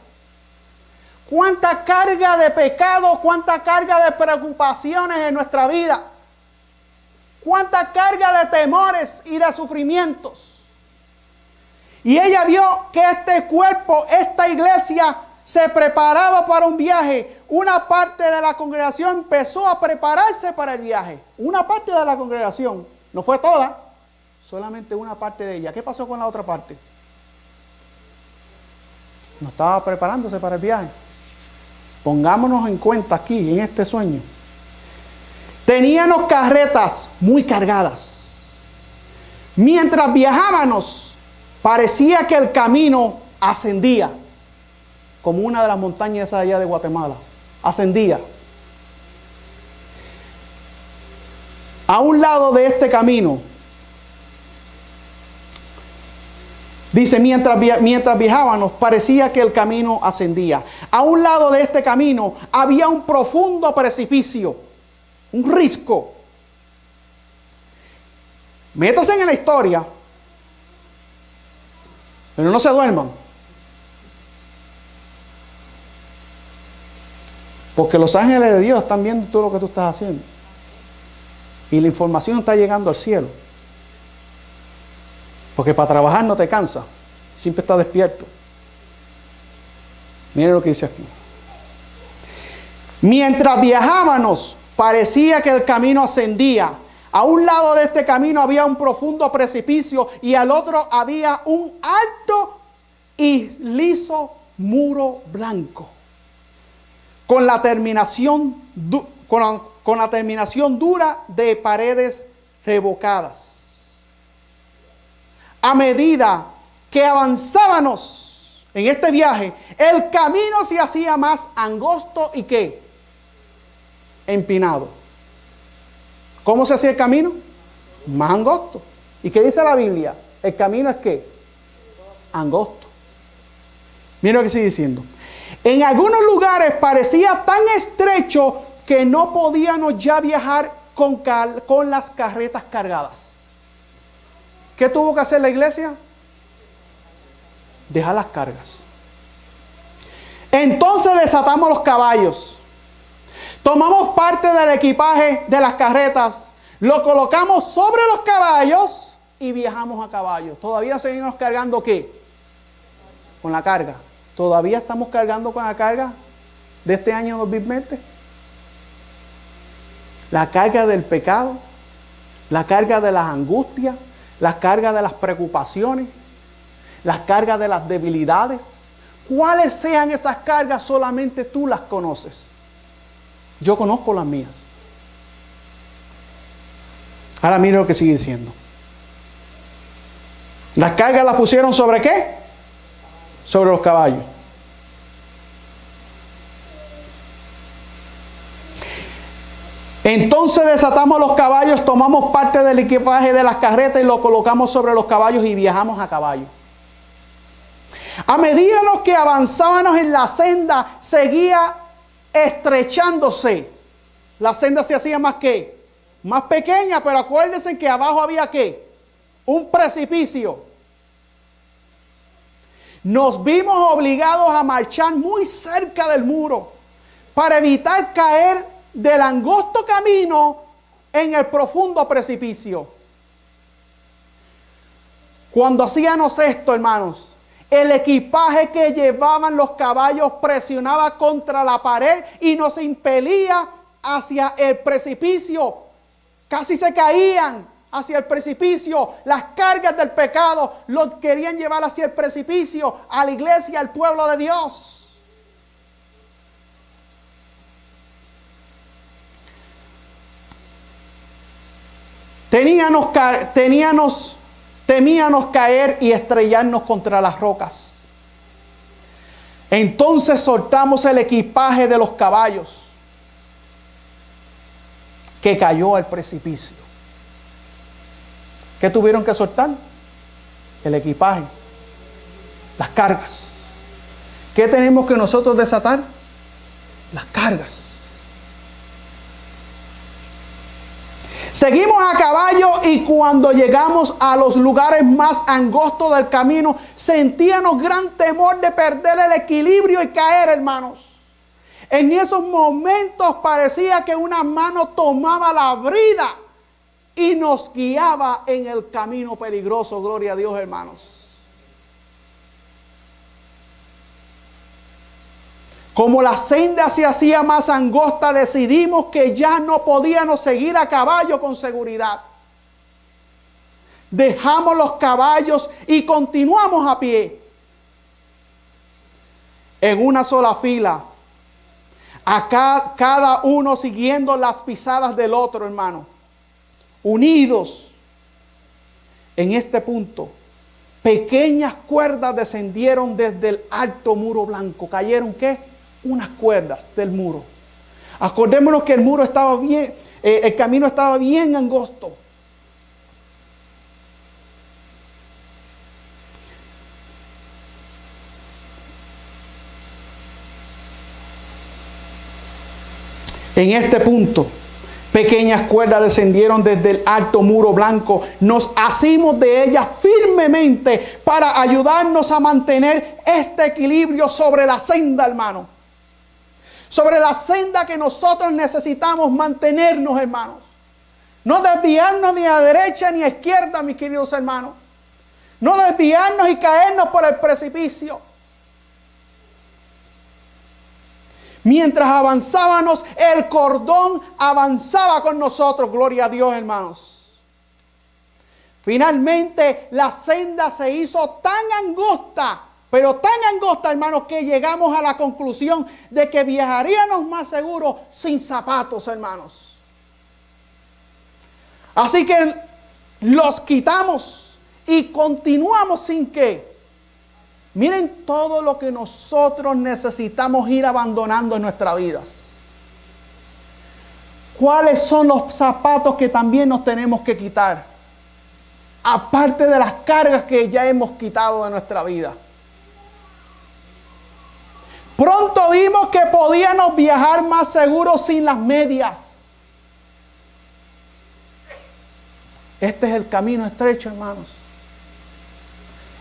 ¿Cuánta carga de pecado? ¿Cuánta carga de preocupaciones en nuestra vida? ¿Cuánta carga de temores y de sufrimientos? Y ella vio que este cuerpo, esta iglesia, se preparaba para un viaje. Una parte de la congregación empezó a prepararse para el viaje. Una parte de la congregación, no fue toda, solamente una parte de ella. ¿Qué pasó con la otra parte? No estaba preparándose para el viaje. Pongámonos en cuenta aquí, en este sueño. Teníamos carretas muy cargadas. Mientras viajábamos, parecía que el camino ascendía, como una de las montañas allá de Guatemala. Ascendía. A un lado de este camino, dice, mientras viajábamos, parecía que el camino ascendía. A un lado de este camino había un profundo precipicio. Un risco. Métanse en la historia, pero no se duerman. Porque los ángeles de Dios están viendo todo lo que tú estás haciendo. Y la información está llegando al cielo. Porque para trabajar no te cansa. Siempre estás despierto. Miren lo que dice aquí. Mientras viajábamos, parecía que el camino ascendía. A un lado de este camino había un profundo precipicio y al otro había un alto y liso muro blanco. Con la terminación dura de paredes revocadas. A medida que avanzábamos en este viaje, el camino se hacía más angosto y ¿qué? Empinado. ¿Cómo se hacía el camino? Más angosto. ¿Y qué dice la Biblia? El camino es ¿qué? Angosto. Mira lo que sigue diciendo. En algunos lugares parecía tan estrecho que no podíamos ya viajar con las carretas cargadas. ¿Qué tuvo que hacer la iglesia? Dejar las cargas. Entonces desatamos los caballos. Tomamos parte del equipaje de las carretas, lo colocamos sobre los caballos y viajamos a caballo. ¿Todavía seguimos cargando qué? Con la carga. ¿Todavía estamos cargando con la carga de este año 2020? La carga del pecado, la carga de las angustias, la carga de las preocupaciones, las cargas de las debilidades. ¿Cuáles sean esas cargas? Solamente tú las conoces. Yo conozco las mías. Ahora mire lo que sigue diciendo. Las cargas las pusieron ¿sobre qué? Sobre los caballos. Entonces desatamos los caballos, tomamos parte del equipaje de las carretas y lo colocamos sobre los caballos y viajamos a caballo. A medida que avanzábamos en la senda, seguía estrechándose. La senda se hacía más ¿qué? Más pequeña, pero acuérdense que abajo había ¿qué? Un precipicio. Nos vimos obligados a marchar muy cerca del muro para evitar caer del angosto camino en el profundo precipicio. Cuando hacíamos esto, hermanos, el equipaje que llevaban los caballos presionaba contra la pared y nos impelía hacia el precipicio. Casi se caían hacia el precipicio. Las cargas del pecado los querían llevar hacia el precipicio, a la iglesia, al pueblo de Dios. Temíamos caer y estrellarnos contra las rocas. Entonces soltamos el equipaje de los caballos, que cayó al precipicio. ¿Qué tuvieron que soltar? El equipaje, las cargas. ¿Qué tenemos que nosotros desatar? Las cargas. Seguimos a caballo y cuando llegamos a los lugares más angostos del camino, sentíamos gran temor de perder el equilibrio y caer, hermanos. En esos momentos parecía que una mano tomaba la brida y nos guiaba en el camino peligroso. Gloria a Dios, hermanos. Como la senda se hacía más angosta, decidimos que ya no podíamos seguir a caballo con seguridad. Dejamos los caballos y continuamos a pie. En una sola fila. Acá cada uno siguiendo las pisadas del otro, hermano. Unidos. En este punto, pequeñas cuerdas descendieron desde el alto muro blanco. ¿Cayeron qué? Unas cuerdas del muro. Acordémonos que el muro estaba bien, el camino estaba bien angosto. En este punto, pequeñas cuerdas descendieron desde el alto muro blanco. Nos asimos de ellas firmemente para ayudarnos a mantener este equilibrio sobre la senda, hermano. sobre la senda que nosotros necesitamos mantenernos, hermanos. No desviarnos ni a derecha ni a izquierda, mis queridos hermanos. No desviarnos y caernos por el precipicio. Mientras avanzábamos, el cordón avanzaba con nosotros. Gloria a Dios, hermanos. Finalmente, la senda se hizo tan angosta, pero tan angosta, hermanos, que llegamos a la conclusión de que viajaríamos más seguros sin zapatos, hermanos. Así que los quitamos y continuamos sin qué. Miren todo lo que nosotros necesitamos ir abandonando en nuestras vidas. ¿Cuáles son los zapatos que también nos tenemos que quitar? Aparte de las cargas que ya hemos quitado de nuestra vida. Pronto vimos que podíamos viajar más seguros sin las medias. Este es el camino estrecho, hermanos.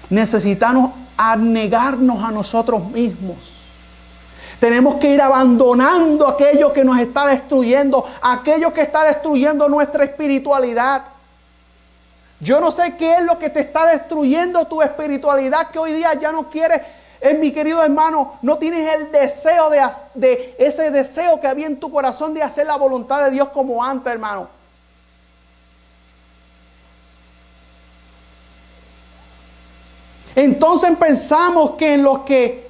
Necesitamos abnegarnos a nosotros mismos. Tenemos que ir abandonando aquello que nos está destruyendo, aquello que está destruyendo nuestra espiritualidad. Yo no sé qué es lo que te está destruyendo tu espiritualidad, que hoy día ya no quieres, mi querido hermano, no tienes el deseo de ese deseo que había en tu corazón de hacer la voluntad de Dios como antes, hermano. Entonces pensamos que en los que...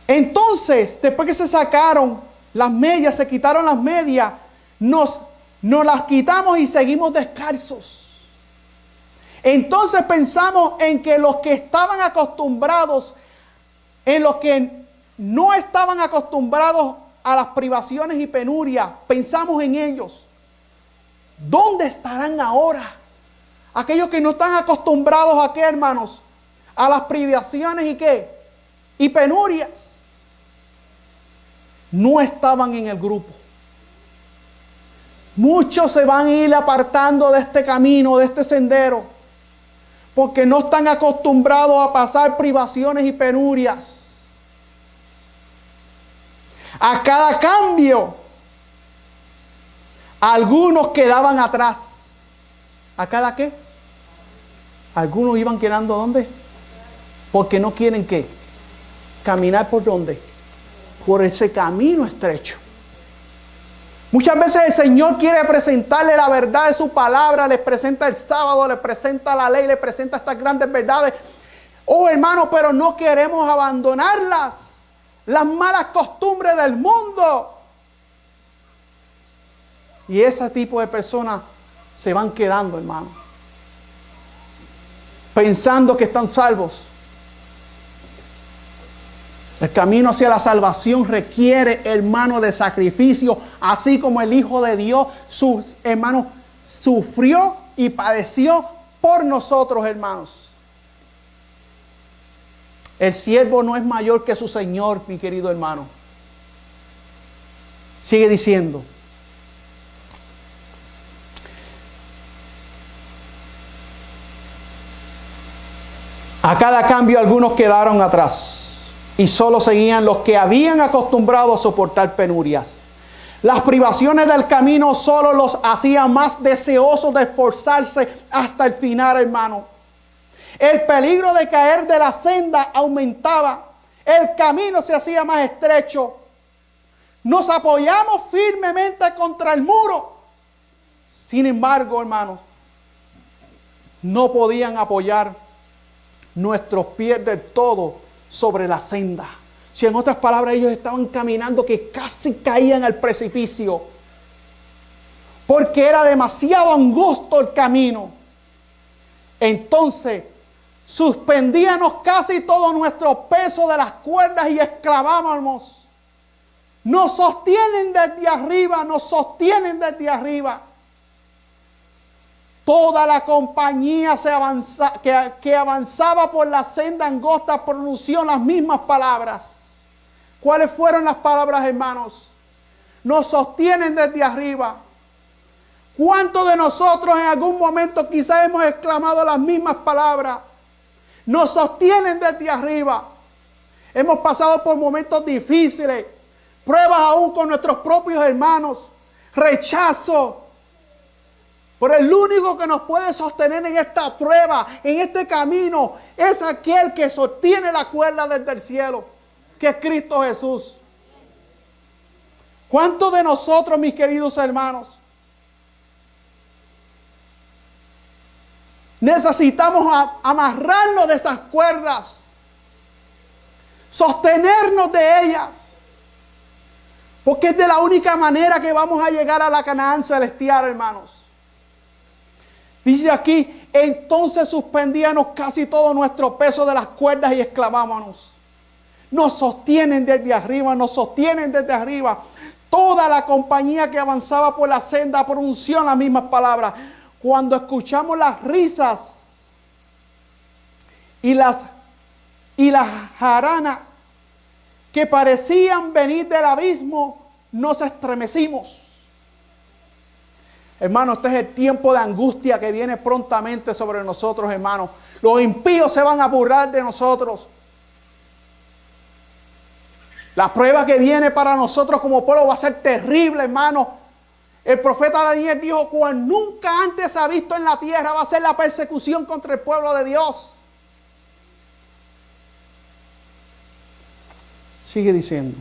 Entonces, después que se sacaron las medias, se quitaron las medias, nos las quitamos y seguimos descalzos. Entonces pensamos en que los que estaban acostumbrados, en los que no estaban acostumbrados a las privaciones y penurias, pensamos en ellos. ¿Dónde estarán ahora? Aquellos que no están acostumbrados a qué, hermanos, a las privaciones y qué, y penurias, no estaban en el grupo. Muchos se van a ir apartando de este camino, de este sendero, porque no están acostumbrados a pasar privaciones y penurias. A cada cambio, algunos quedaban atrás. ¿A cada qué? Algunos iban quedando ¿dónde? Porque no quieren ¿qué? Caminar por ¿dónde? Por ese camino estrecho. Muchas veces el Señor quiere presentarle la verdad de su palabra, les presenta el sábado, les presenta la ley, les presenta estas grandes verdades. Oh, hermano, pero no queremos abandonarlas. Las malas costumbres del mundo. Y ese tipo de personas se van quedando, hermano, pensando que están salvos. El camino hacia la salvación requiere, hermano, de sacrificio, así como el Hijo de Dios, sus hermanos, sufrió y padeció por nosotros, hermanos. El siervo no es mayor que su Señor, mi querido hermano. Sigue diciendo. A cada cambio algunos quedaron atrás y solo seguían los que habían acostumbrado a soportar penurias. Las privaciones del camino solo los hacían más deseosos de esforzarse hasta el final, hermano. El peligro de caer de la senda aumentaba. El camino se hacía más estrecho. Nos apoyamos firmemente contra el muro. Sin embargo, hermanos, no podían apoyar nuestros pies del todo sobre la senda. Si en otras palabras ellos estaban caminando que casi caían al precipicio, porque era demasiado angosto el camino. Entonces suspendíamos casi todo nuestro peso de las cuerdas y exclamábamos: nos sostienen desde arriba, nos sostienen desde arriba. Toda la compañía que avanzaba por la senda angosta pronunció las mismas palabras. ¿Cuáles fueron las palabras, hermanos? Nos sostienen desde arriba. ¿Cuántos de nosotros en algún momento quizás hemos exclamado las mismas palabras? Nos sostienen desde arriba. Hemos pasado por momentos difíciles, pruebas aún con nuestros propios hermanos, rechazo. Pero el único que nos puede sostener en esta prueba, en este camino, es aquel que sostiene la cuerda desde el cielo, que es Cristo Jesús. ¿Cuántos de nosotros, mis queridos hermanos, necesitamos amarrarnos de esas cuerdas, sostenernos de ellas? Porque es de la única manera que vamos a llegar a la Canaán celestial, hermanos. Dice aquí, entonces suspendíamos casi todo nuestro peso de las cuerdas y exclamábamos. Nos sostienen desde arriba, nos sostienen desde arriba. Toda la compañía que avanzaba por la senda pronunció las mismas palabras. Cuando escuchamos las risas y las jaranas que parecían venir del abismo, nos estremecimos. Hermanos, este es el tiempo de angustia que viene prontamente sobre nosotros, hermanos. Los impíos se van a burlar de nosotros. La prueba que viene para nosotros como pueblo va a ser terrible, hermanos. El profeta Daniel dijo, cual nunca antes se ha visto en la tierra, va a ser la persecución contra el pueblo de Dios. Sigue diciendo.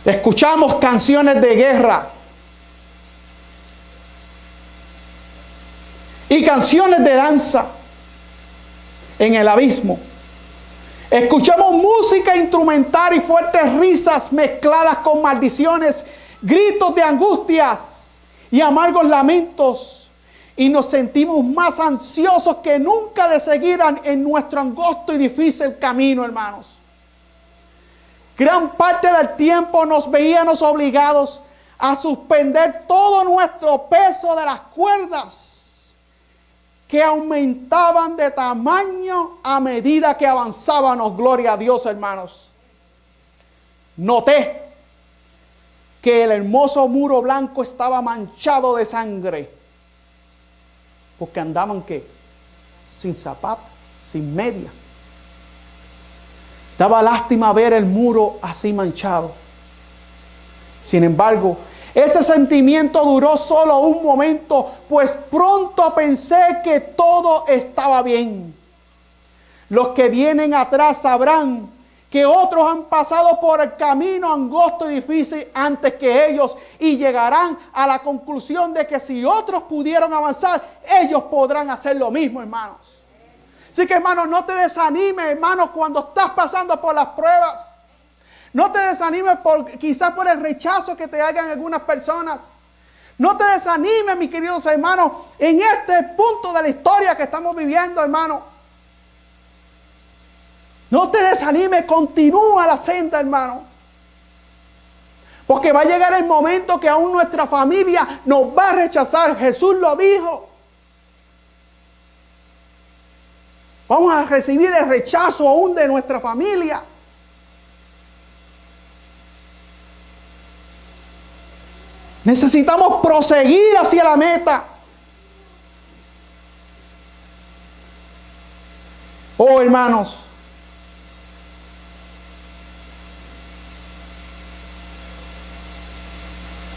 Escuchamos canciones de guerra y canciones de danza en el abismo. Escuchamos música instrumental y fuertes risas mezcladas con maldiciones, gritos de angustias y amargos lamentos. Y nos sentimos más ansiosos que nunca de seguir en nuestro angosto y difícil camino, hermanos. Gran parte del tiempo nos veíamos obligados a suspender todo nuestro peso de las cuerdas que aumentaban de tamaño a medida que avanzábamos. Gloria a Dios, hermanos. Noté que el hermoso muro blanco estaba manchado de sangre. Porque andaban, ¿qué? Sin zapatos, sin media. Daba lástima ver el muro así manchado. Sin embargo, ese sentimiento duró solo un momento, pues pronto pensé que todo estaba bien. Los que vienen atrás sabrán que otros han pasado por el camino angosto y difícil antes que ellos y llegarán a la conclusión de que si otros pudieron avanzar, ellos podrán hacer lo mismo, hermanos. Así que, hermanos, no te desanimes, hermanos, cuando estás pasando por las pruebas. No te desanimes quizás por el rechazo que te hagan algunas personas. No te desanimes, mis queridos hermanos, en este punto de la historia que estamos viviendo, hermano. No te desanimes, continúa la senda, hermano. Porque va a llegar el momento que aún nuestra familia nos va a rechazar. Jesús lo dijo. Vamos a recibir el rechazo aún de nuestra familia. Necesitamos proseguir hacia la meta. Oh, hermanos.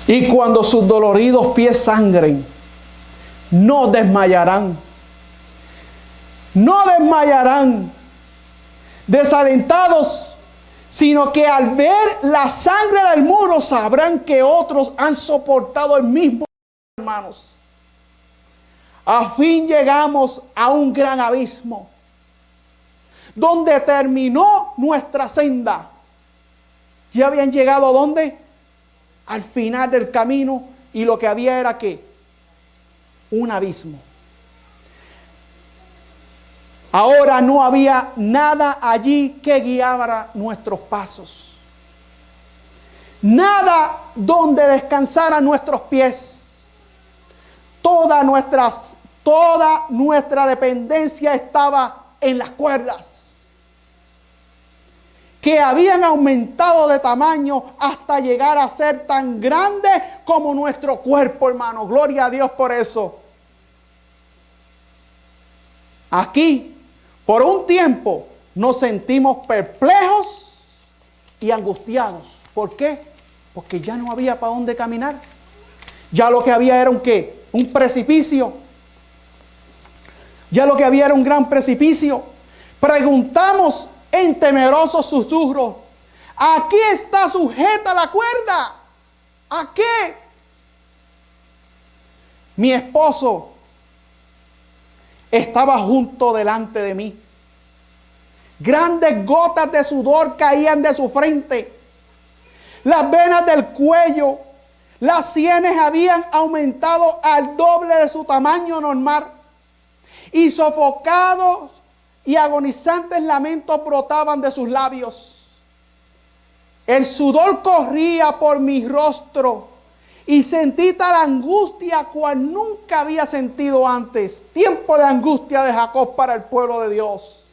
Y cuando sus doloridos pies sangren, no desmayarán. No desmayarán, desalentados, sino que al ver la sangre del muro sabrán que otros han soportado el mismo, hermanos. A fin llegamos a un gran abismo, donde terminó nuestra senda. Ya habían llegado ¿a dónde? Al final del camino, y lo que había era ¿qué? Un abismo. Ahora no había nada allí que guiara nuestros pasos. Nada donde descansaran nuestros pies. Toda nuestra dependencia estaba en las cuerdas, que habían aumentado de tamaño hasta llegar a ser tan grandes como nuestro cuerpo, hermano. Gloria a Dios por eso. Aquí, por un tiempo, nos sentimos perplejos y angustiados. ¿Por qué? Porque ya no había para dónde caminar. Ya lo que había era un precipicio. Ya lo que había era un gran precipicio. Preguntamos en temerosos susurros: ¿a qué está sujeta la cuerda? ¿A qué? Mi esposo estaba junto delante de mí. Grandes gotas de sudor caían de su frente. Las venas del cuello, las sienes habían aumentado al doble de su tamaño normal. Y sofocados y agonizantes lamentos brotaban de sus labios. El sudor corría por mi rostro y sentí tal angustia cual nunca había sentido antes. Tiempo de angustia de Jacob para el pueblo de Dios.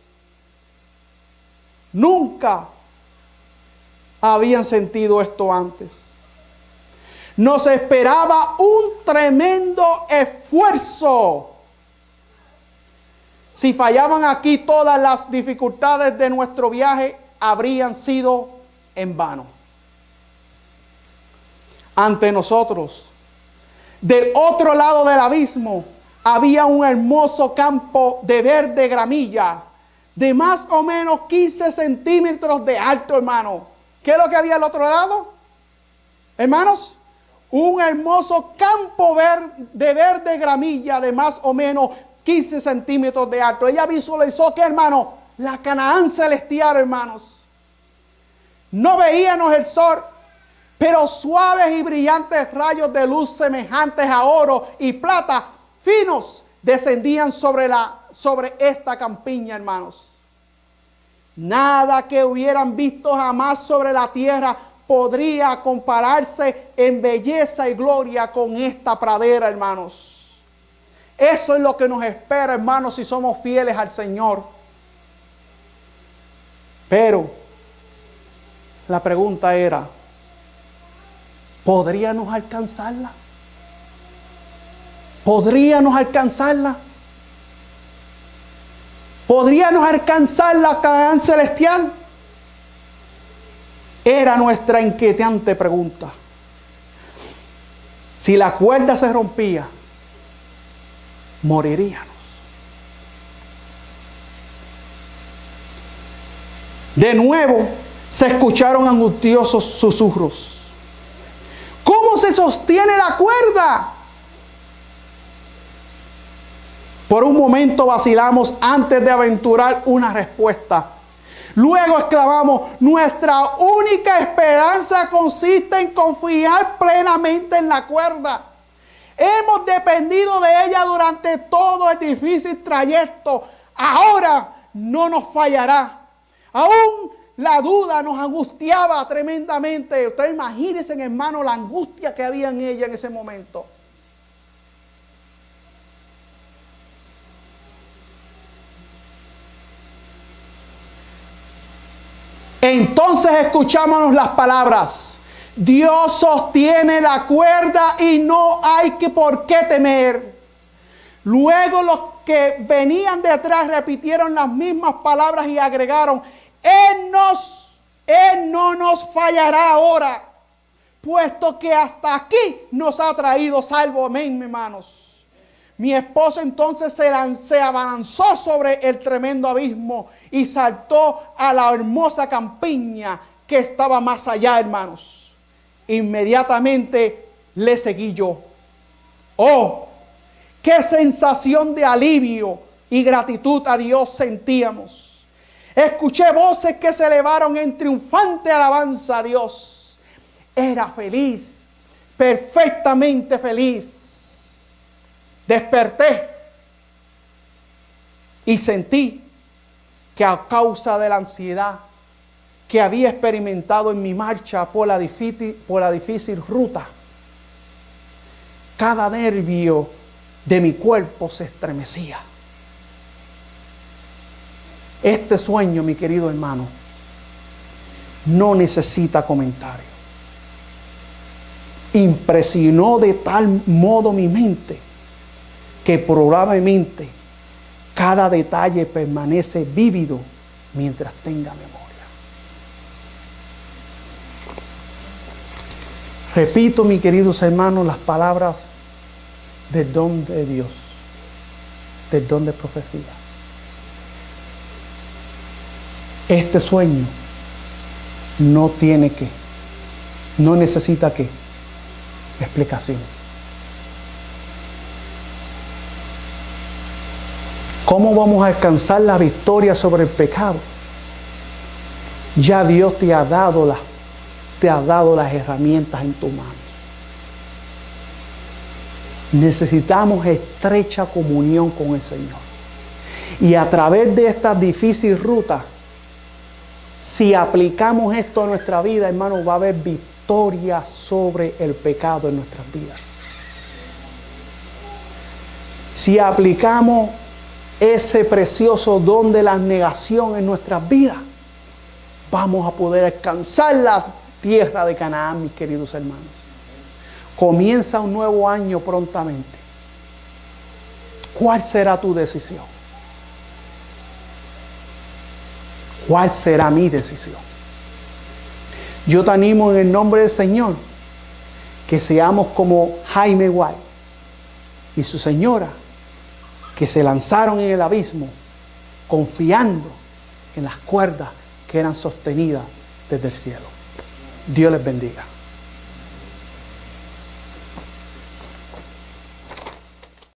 Nunca habían sentido esto antes. Nos esperaba un tremendo esfuerzo. Si fallaban aquí, todas las dificultades de nuestro viaje habrían sido en vano. Ante nosotros, del otro lado del abismo, había un hermoso campo de verde gramilla, de más o menos 15 centímetros de alto, hermano. ¿Qué es lo que había al otro lado? Hermanos, un hermoso campo de verde gramilla de más o menos 15 centímetros de alto. Ella visualizó que, hermano, la Canaán celestial, hermanos. No veíamos el sol, pero suaves y brillantes rayos de luz semejantes a oro y plata finos descendían sobre esta campiña, hermanos. Nada que hubieran visto jamás sobre la tierra podría compararse en belleza y gloria con esta pradera, hermanos. Eso es lo que nos espera, hermanos, si somos fieles al Señor. Pero la pregunta era: ¿podríamos alcanzarla? ¿Podríamos alcanzarla? ¿Podríamos alcanzar la Canaán celestial? Era nuestra inquietante pregunta. Si la cuerda se rompía, moriríamos. De nuevo se escucharon angustiosos susurros. ¿Cómo se sostiene la cuerda? Por un momento vacilamos antes de aventurar una respuesta. Luego exclamamos: nuestra única esperanza consiste en confiar plenamente en la cuerda. Hemos dependido de ella durante todo el difícil trayecto. Ahora no nos fallará. Aún la duda nos angustiaba tremendamente. Ustedes imagínense, hermano, la angustia que había en ella en ese momento. Entonces escuchámonos las palabras: Dios sostiene la cuerda y no hay por qué temer. Luego los que venían detrás repitieron las mismas palabras y agregaron: Él no nos fallará ahora, puesto que hasta aquí nos ha traído salvo. Amén, hermanos. Mi esposo entonces se abalanzó sobre el tremendo abismo y saltó a la hermosa campiña que estaba más allá, hermanos. Inmediatamente le seguí yo. ¡Oh! ¡Qué sensación de alivio y gratitud a Dios sentíamos! Escuché voces que se elevaron en triunfante alabanza a Dios. Era feliz, perfectamente feliz. Desperté y sentí que a causa de la ansiedad que había experimentado en mi marcha por la difícil ruta, cada nervio de mi cuerpo se estremecía. Este sueño, mi querido hermano, no necesita comentario. Impresionó de tal modo mi mente que probablemente cada detalle permanece vívido mientras tenga memoria. Repito, mis queridos hermanos, las palabras del don de Dios, del don de profecía. Este sueño no necesita explicación. ¿Cómo vamos a alcanzar la victoria sobre el pecado? Ya Dios te ha dado las herramientas en tu mano. Necesitamos estrecha comunión con el Señor. Y a través de esta difícil ruta, si aplicamos esto a nuestra vida, hermanos, va a haber victoria sobre el pecado en nuestras vidas. Si aplicamos ese precioso don de la negación en nuestras vidas, vamos a poder alcanzar la tierra de Canaán, mis queridos hermanos. Comienza un nuevo año prontamente. ¿Cuál será tu decisión? ¿Cuál será mi decisión? Yo te animo en el nombre del Señor que seamos como Jaime White y su señora, que se lanzaron en el abismo confiando en las cuerdas que eran sostenidas desde el cielo. Dios les bendiga.